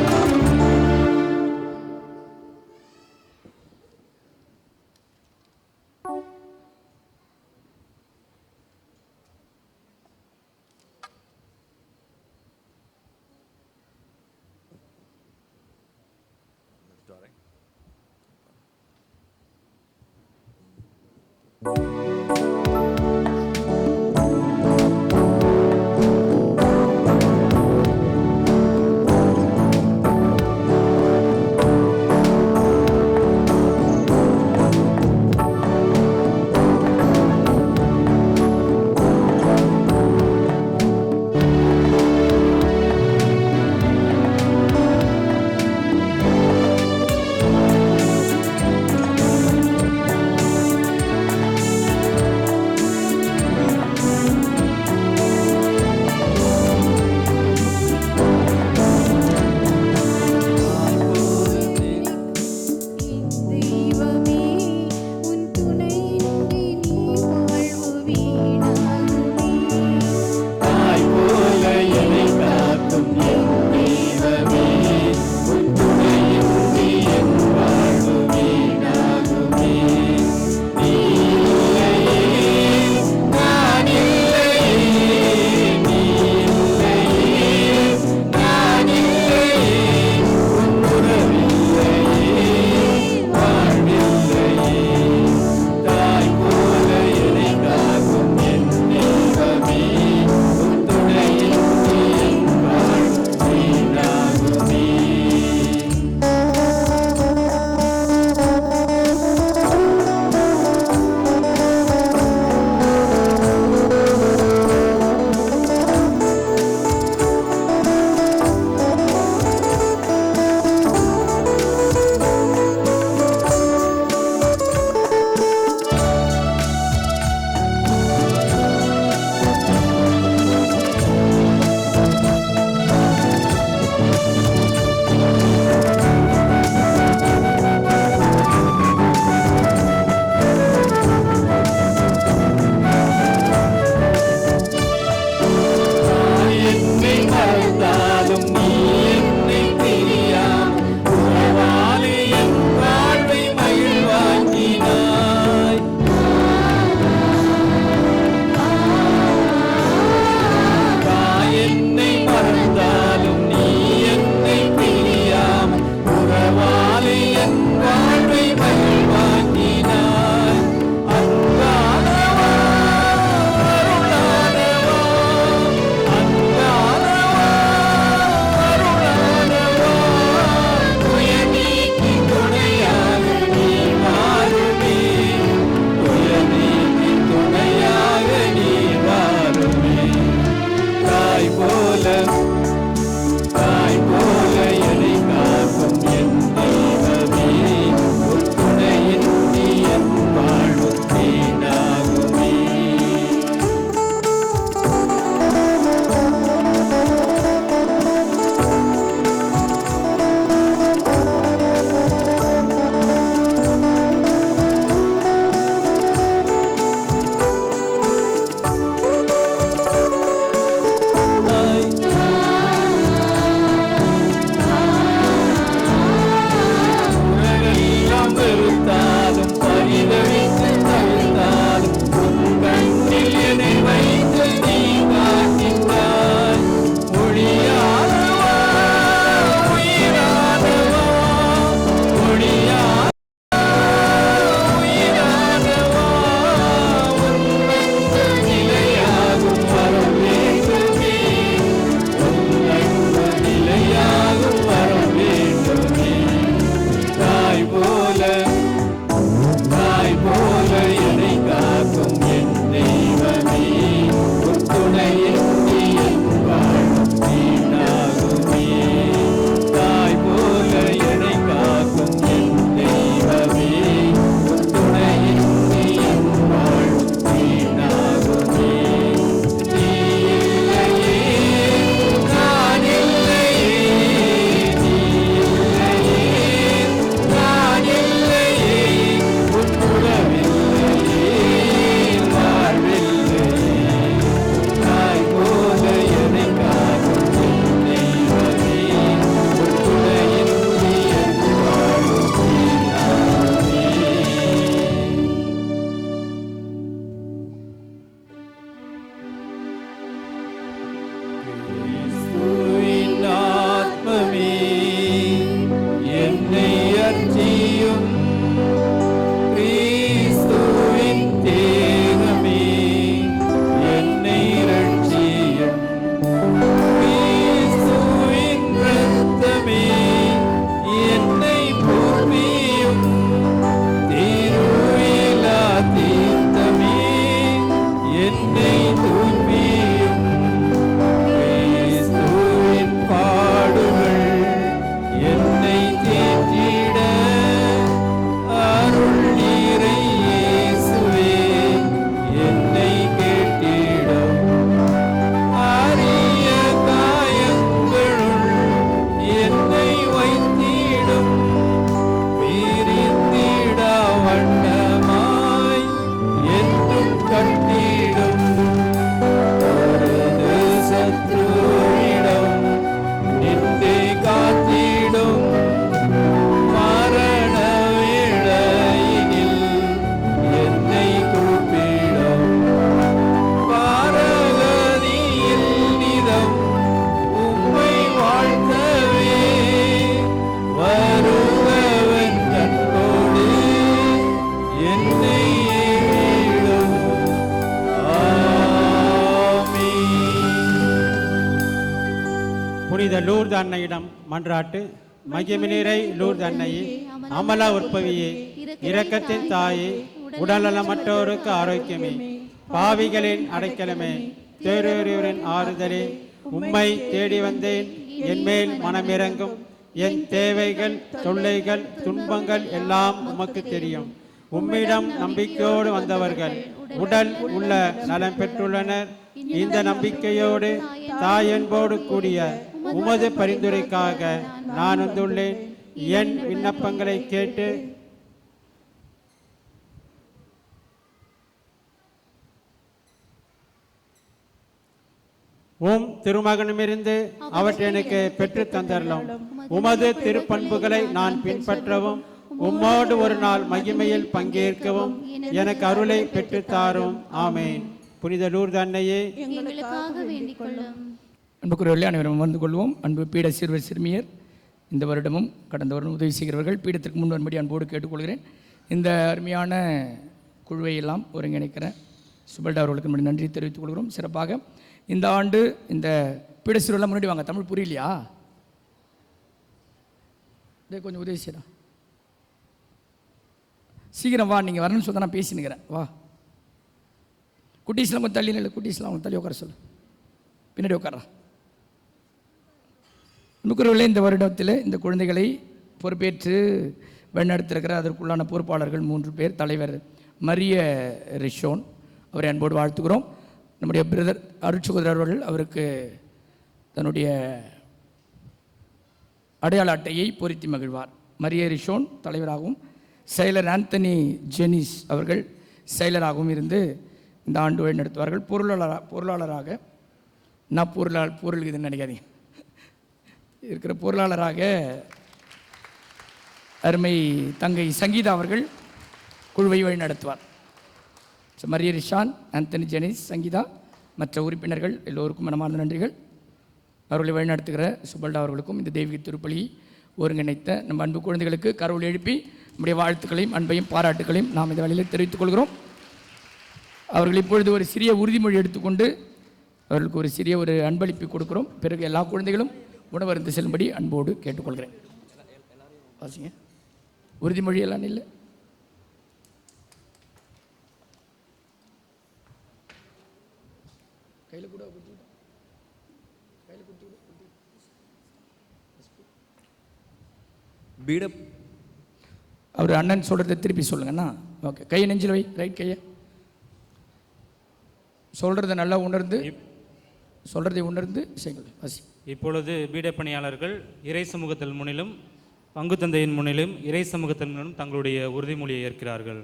K: புனித லூர்து அன்னையிடம் மன்றாட்டு. மகிமினிறை லூர்து அன்னையே, அமலா உற்பவியே, இரக்கத்தின் தாயே, உடல்நலமற்றோருக்கு ஆரோக்கியமே, பாவிகளின் அடைக்கலமே, தேரூரின் ஆறுதலே, உம்மை தேடி வந்தேன். என்மேல் மனமிறங்கும். என் தேவைகள், தொல்லைகள், துன்பங்கள் எல்லாம் உமக்கு தெரியும். உம்மிடம் நம்பிக்கையோடு வந்தவர்கள் உடல் உள்ள நலம் பெற்றுள்ளனர். இந்த நம்பிக்கையோடு தாயன்போடு கூடிய உமது பரிந்துரைக்காக நான் வந்துள்ளேன். என் விண்ணப்பங்களை கேட்டு உம் திருமகனுமிருந்து அவற்றை எனக்கு பெற்று தந்தரலாம். உமது திருப்பண்புகளை நான் பின்பற்றவும் உம்மோடு ஒரு நாள் மகிமையில் பங்கேற்கவும் எனக்கு அருளை பெற்றுத்தாரும். ஆமேன். புனித லூர்து அன்னையே,
D: எங்களுக்காக வேண்டிக் கொள்ளும்.
B: அன்புக்குரியவர்களே, அனைவரும் வந்து கொள்வோம். அன்பு பீட சிறுவர் சிறுமியர் இந்த வருடமும் கடந்த வருடம் உதவி செய்கிறவர்கள் பீடத்திற்கு முன் வரும்படி அன்போடு கேட்டுக்கொள்கிறேன். இந்த அருமையான குழுவை எல்லாம் ஒருங்கிணைக்கிற சுபல்டா அவர்களுக்கு நம்முடைய நன்றி தெரிவித்துக் கொள்கிறோம். சிறப்பாக இந்த ஆண்டு இந்த பீட சிறுவரெல்லாம் முன்னாடி வாங்க. தமிழ் புரியலையா? இதே கொஞ்சம் உதவி செய்யலாம். சீக்கிரம் வா, நீங்கள் வரணும்னு சொல்ல நான் பேசினுக்கிறேன். வா, குட்டீஸ்லாம் கொஞ்சம் தள்ளி இல்லை, குட்டீஸ்லாம் அவங்க தள்ளி உட்கார சொல்லு, பின்னாடி உட்காரா. நுக்கர்வுகளே, இந்த வருடத்தில் இந்த குழந்தைகளை பொறுப்பேற்று வழிநடத்திருக்கிற அதற்குள்ளான பொறுப்பாளர்கள் 3 பேர். தலைவர் மரிய ரிஷோன், அவரை அன்போடு வாழ்த்துக்கிறோம். நம்முடைய பிரதர் அருட்சகோதரர் அவர்கள் அவருக்கு தன்னுடைய அடையாள அட்டையை பொருத்தி மகிழ்வார். மரிய ரிஷோன் தலைவராகவும் செயலர் ஆந்தனி ஜெனிஸ் அவர்கள் செயலராகவும் இருந்து இந்த ஆண்டு வழி நடத்துவார்கள். பொருளாளராக நான் பொருள் இதுன்னு நினைக்காதீங்க, இருக்கிற பொருளாளராக அருமை தங்கை சங்கீதா அவர்கள் குழுவை வழி நடத்துவார். மரிய ரிஷான், ஆந்தனி ஜெனிஸ், சங்கீதா, மற்ற உறுப்பினர்கள் எல்லோருக்கும் மனமார்ந்த நன்றிகள். அவர்களை வழிநடத்துகிற சுபல்டா அவர்களுக்கும் இந்த தெய்வீக திருப்பலியை ஒருங்கிணைத்த நம்ம அன்பு குழந்தைகளுக்கு கரவொலி எழுப்பி நம்முடைய வாழ்த்துக்களையும் அன்பையும் பாராட்டுகளையும் நாம் இந்த வழியில் தெரிவித்துக் கொள்கிறோம். அவர்கள் இப்பொழுது ஒரு சிறிய உறுதிமொழி எடுத்துக்கொண்டு அவர்களுக்கு ஒரு சிறிய அன்பளிப்பு கொடுக்கிறோம். பிறகு எல்லா குழந்தைகளும் உணவருந்து செல்லும்படி அன்போடு கேட்டுக்கொள்கிறேன். வாசிங்க. உறுதிமொழி எல்லாம் இல்லை. கையில் கூட அவர் அண்ணன் சொல்கிறத திருப்பி சொல்லுங்கண்ணா. ஓகே, கையை நெஞ்சில் வை, ரைட் கையை. சொல்கிறத நல்லா உணர்ந்து சொல்கிறதை உணர்ந்து செய்யுங்கள். வாசி.
A: இப்பொழுது பீட பணியாளர்கள் இறை சமூகத்தின் முன்னிலும் பங்கு தந்தையின் முன்னிலும் இறை சமூகத்தின் முன்னிலும் தங்களுடைய உறுதிமொழியை ஏற்கிறார்கள்.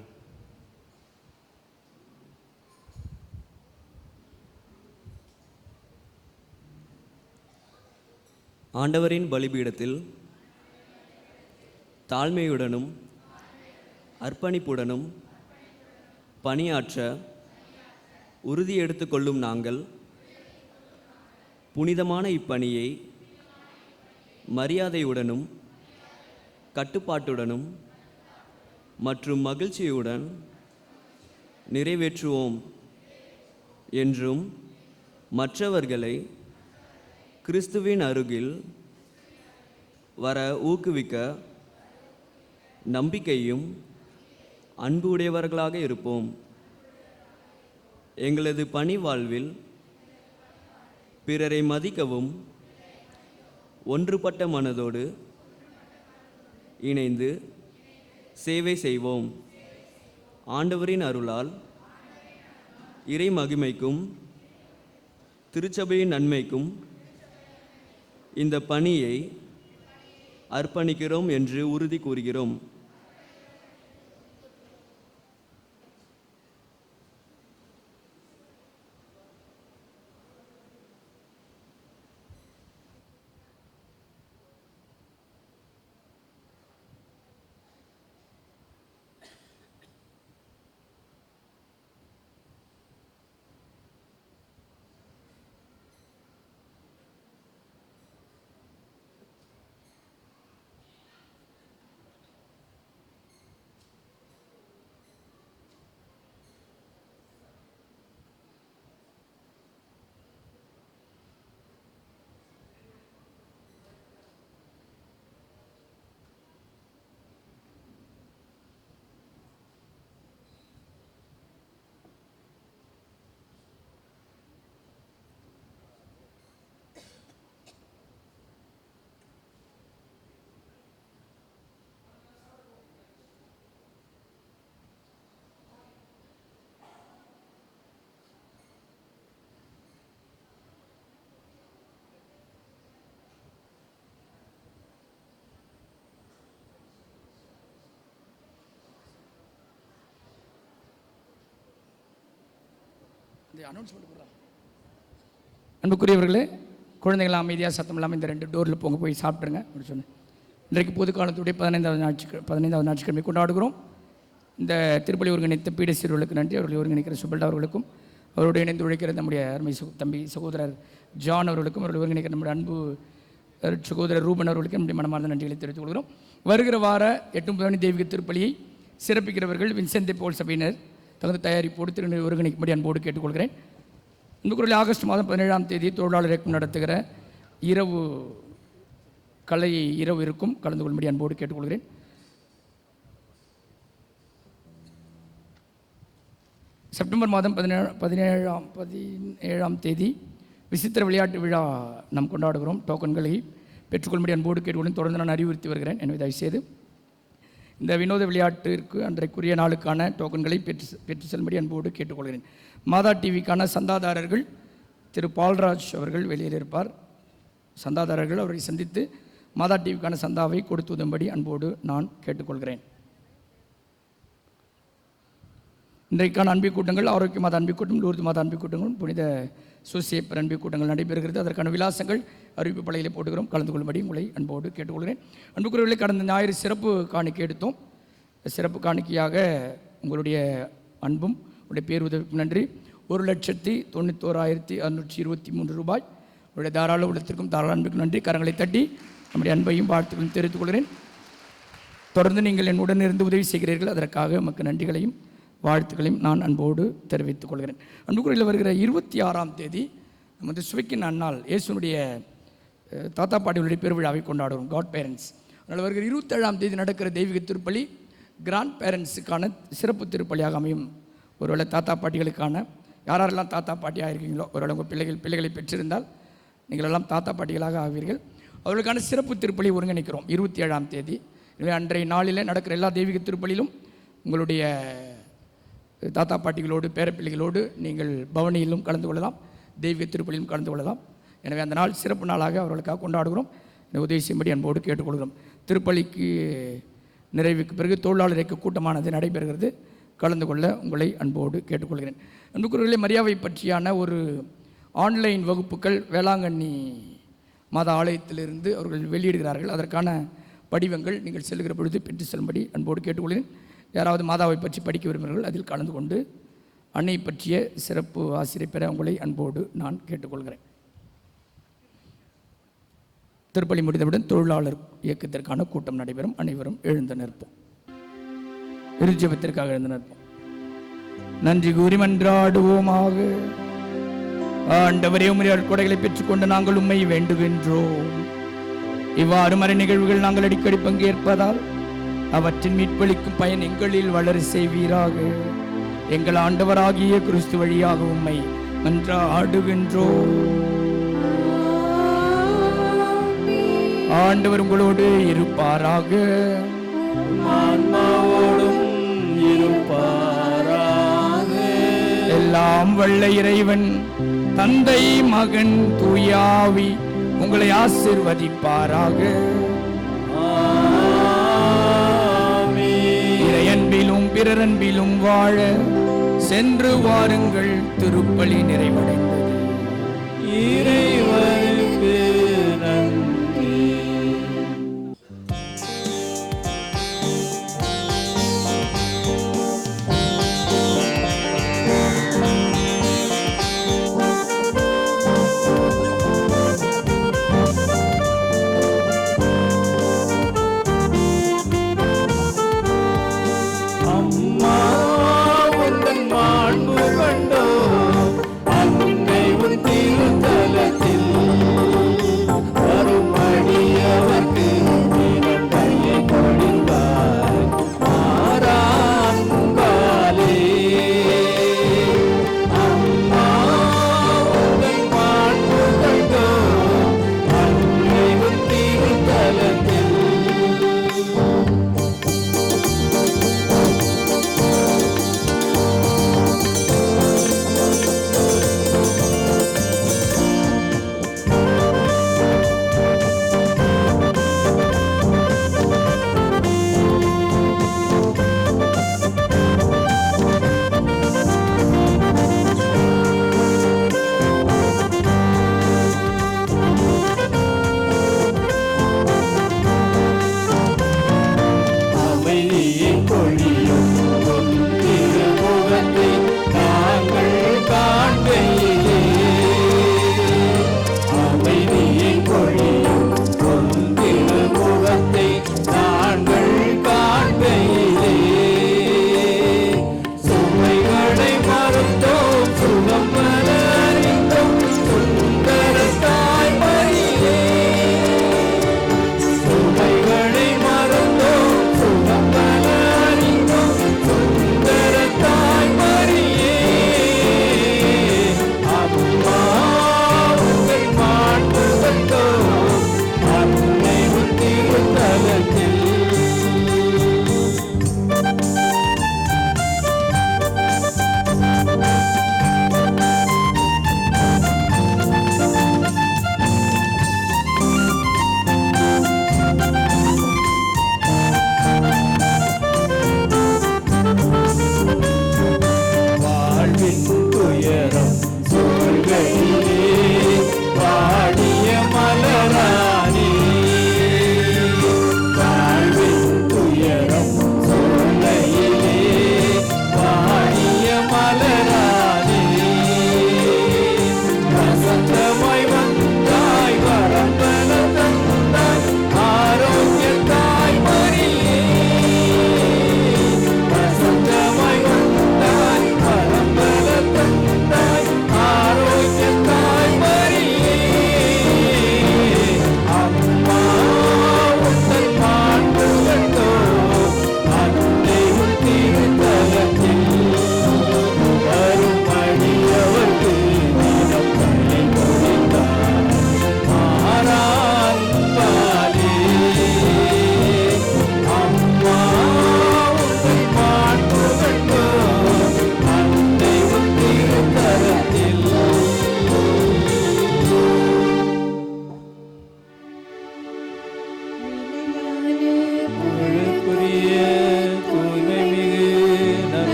L: ஆண்டவரின் பலிபீடத்தில் தாழ்மையுடனும் அர்ப்பணிப்புடனும் பணியாற்ற உறுதி எடுத்துக்கொள்ளும் நாங்கள் புனிதமான இப்பணியை மரியாதையுடனும் கட்டுப்பாட்டுடனும் மற்றும் மகிழ்ச்சியுடன் நிறைவேற்றுவோம் என்றும் மற்றவர்களை கிறிஸ்துவின் அருகில் வர ஊக்குவிக்க நம்பிக்கையும் அன்பு உடையவர்களாக இருப்போம். எங்களது பணி வாழ்வில் பிறரை மதிக்கவும் ஒன்றுபட்ட மனதோடு இணைந்து சேவை செய்வோம். ஆண்டவரின் அருளால் இறை மகிமைக்கும் திருச்சபையின் நன்மைக்கும் இந்த பணியை அர்ப்பணிக்கிறோம் என்று உறுதி கூறுகிறோம்.
B: அன்புக்குரியவர்களே, குழந்தைகள் அமைதியாக சத்தம் இல்லாமல் இந்த 2 டோரில் போய் சாப்பிட்ருங்க அப்படின்னு சொன்னேன். இன்றைக்கு பொதுக்காலத்துடைய 15வது ஞாயிற்றுக்கிழமை கொண்டாடுகிறோம். இந்த திருப்பலி ஒருங்கிணைத்த பீட சிறுவர்களுக்கு நன்றி. அவர்களை ஒருங்கிணைக்கிற சுபல்டா அவர்களுக்கும், அவரோடு இணைந்து உழைக்கிற நம்முடைய அருமை தம்பி சகோதரர் ஜான் அவர்களுக்கும், அவர்களை ஒருங்கிணைக்கிற நம்முடைய அன்பு சகோதரர் ரூபன் அவர்களுக்கு நம்முடைய மனமார்ந்த நன்றிகளை தெரிவித்துக் கொள்கிறோம். வருகிற வார 8 தெய்வீக திருப்பலியை சிறப்பிக்கிறவர்கள் வின்சென்ட் போல் சபையினர் தகுந்த தயாரிப்போடு திருநெல் ஒருங்கிணைக்கும்படி அன்போடு கேட்டுக்கொள்கிறேன். இந்த குரலில் ஆகஸ்ட் மாதம் 17ஆம் தேதி தொழிலாளர் இயக்கம் நடத்துகிற இரவு கலை இரவு இருக்கும், கலந்து கொள்ளும்படி அன்போடு கேட்டுக்கொள்கிறேன். செப்டம்பர் மாதம் 17ஆம் தேதி விசித்திர விளையாட்டு விழா நாம் கொண்டாடுகிறோம். டோக்கன்களை பெற்றுக்கொள்ளும்படி அன்போடு கேட்டுக்கொள்ளும் தொடர்ந்து நான் அறிவுறுத்தி வருகிறேன். எனவே தயவுசெய்து இந்த வினோத விளையாட்டிற்கு அன்றைக்குரிய நாளுக்கான டோக்கன்களை பெற்று செல்லும்படி அன்போடு கேட்டுக்கொள்கிறேன். மாதா டிவிக்கான சந்தாதாரர்கள் திரு பால்ராஜ் அவர்கள் வெளியில் இருப்பார். சந்தாதாரர்கள் அவரை சந்தித்து மாதா டிவிக்கான சந்தாவை கொடுத்து உதவும்படி அன்போடு நான் கேட்டுக்கொள்கிறேன். இன்றைக்கான அன்பு கூட்டங்கள் ஆரோக்கிய மாத அன்பு கூட்டம், லூர்து மாத அன்பு கூட்டங்களும், புனித சூசேப்பர் அன்பு கூட்டங்கள் நடைபெறுகிறது. அதற்கான விலாசங்கள் அறிவிப்பு பலகையிலே போட்டுக்கிறோம். கலந்து கொள்ளும்படி உங்களை அன்போடு கேட்டுக்கொள்கிறேன். அன்புக்குரியவர்களை, கடந்த ஞாயிறு சிறப்பு காணிக்கை எடுத்தோம். சிறப்பு காணிக்கையாக உங்களுடைய அன்பும் உங்களுடைய பேருதவிக்கும் நன்றி. 1,91,623 ரூபாய் உங்களுடைய தாராள உள்ளத்திற்கும் தாராள அன்புக்கும் நன்றி. கரங்களை தட்டி நம்முடைய அன்பையும் வாழ்த்துக்களையும் தெரிவித்துக் கொள்கிறேன். தொடர்ந்து நீங்கள் என்னுடன் இருந்து உதவி செய்கிறீர்கள். அதற்காக நமக்கு நன்றிகளையும் வாழ்த்துக்களையும் நான் அன்போடு தெரிவித்துக் கொள்கிறேன். அன்புக்குறையில் வருகிற 26ஆம் தேதி நமது சுவைக்கின் அந்நாள் இயேசுனுடைய தாத்தா பாட்டிகளுடைய பெருவிழாவை கொண்டாடுவோம், காட் பேரண்ட்ஸ். அதனால் வருகிற 27ஆம் தேதி நடக்கிற தெய்வீக திருப்பலி கிராண்ட் பேரண்ட்ஸுக்கான சிறப்பு திருப்பலியாக அமையும். ஒருவேளை தாத்தா பாட்டிகளுக்கான யாரெல்லாம் தாத்தா பாட்டியாக இருக்கீங்களோ, ஒருவேளை உங்கள் பிள்ளைகளை பெற்றிருந்தால் நீங்கள் எல்லாம் தாத்தா பாட்டிகளாக ஆவீர்கள். அவர்களுக்கான சிறப்பு திருப்பலி ஒருங்கிணைக்கிறோம் 27ஆம் தேதி. எனவே அன்றைய நாளில் நடக்கிற எல்லா தெய்வீக திருப்பலிலும் உங்களுடைய தாத்தா பாட்டிகளோடு பேரப்பிள்ளைகளோடு நீங்கள் பவனியிலும் கலந்து கொள்ளலாம், தெய்வீக திருப்பலியிலும் கலந்து கொள்ளலாம். எனவே அந்த நாள் சிறப்பு நாளாக அவர்களுக்காக கொண்டாடுகிறோம். உதவி செய்யும்படி அன்போடு கேட்டுக்கொள்கிறோம். திருப்பலிக்கு நிறைவுக்கு பிறகு தொழிலாளர் இயக்க கூட்டமானது நடைபெறுகிறது. கலந்து கொள்ள உங்களை அன்போடு கேட்டுக்கொள்கிறேன். அன்புக்குரியவர்களே, மரியாதை பற்றியான ஒரு ஆன்லைன் வகுப்புகள் வேளாங்கண்ணி மாதா ஆலயத்திலிருந்து அவர்கள் வெளியிடுகிறார்கள். அதற்கான படிவங்கள் நீங்கள் செல்கிற பொழுது பெற்று செல்லும்படி அன்போடு கேட்டுக்கொள்கிறேன். யாராவது மாதாவை பற்றி படிக்க விரும்புகிறீர்கள், அதில் கலந்து கொண்டு அன்னை பற்றிய சிறப்பு ஆசிரியர் பெற உங்களை அன்போடு நான் கேட்டுக்கொள்கிறேன். திருப்பலி முடிந்தவுடன் தொழிலாளர் இயக்கத்திற்கான கூட்டம் நடைபெறும். அனைவரும் எழுந்து நிற்போம். இருஜபத்திற்காக எழுந்து நிற்போம். நன்றி கூறி மன்றாடுவோமாக. ஆண்டவரே, உம்முடைய கொடைகளை பெற்றுக்கொண்டு நாங்கள் உம்மை வேண்டுகின்றோம். இவ்வாறு மறை நிகழ்வுகள் நாங்கள் அடிக்கடி பங்கேற்பதால் அவற்றின் மீட்பளிக்கும் பயன் எங்களில் வளர செய்வீராக. எங்கள் ஆண்டவராகிய கிறிஸ்து வழியாக உம்மை மன்றாடுகின்றோம். ஆண்டவர் உங்களோடு இருப்பாராக.
H: ஆன்மாவோடும் இருப்பாராக.
B: எல்லாம் வல்ல இறைவன் தந்தை, மகன், தூயாவி உங்களை ஆசீர்வதிப்பாராக. இறையன்பிலும் பிறரன்பிலும் வாழ சென்று வாருங்கள். திருப்பலி நிறைவடைந்தது.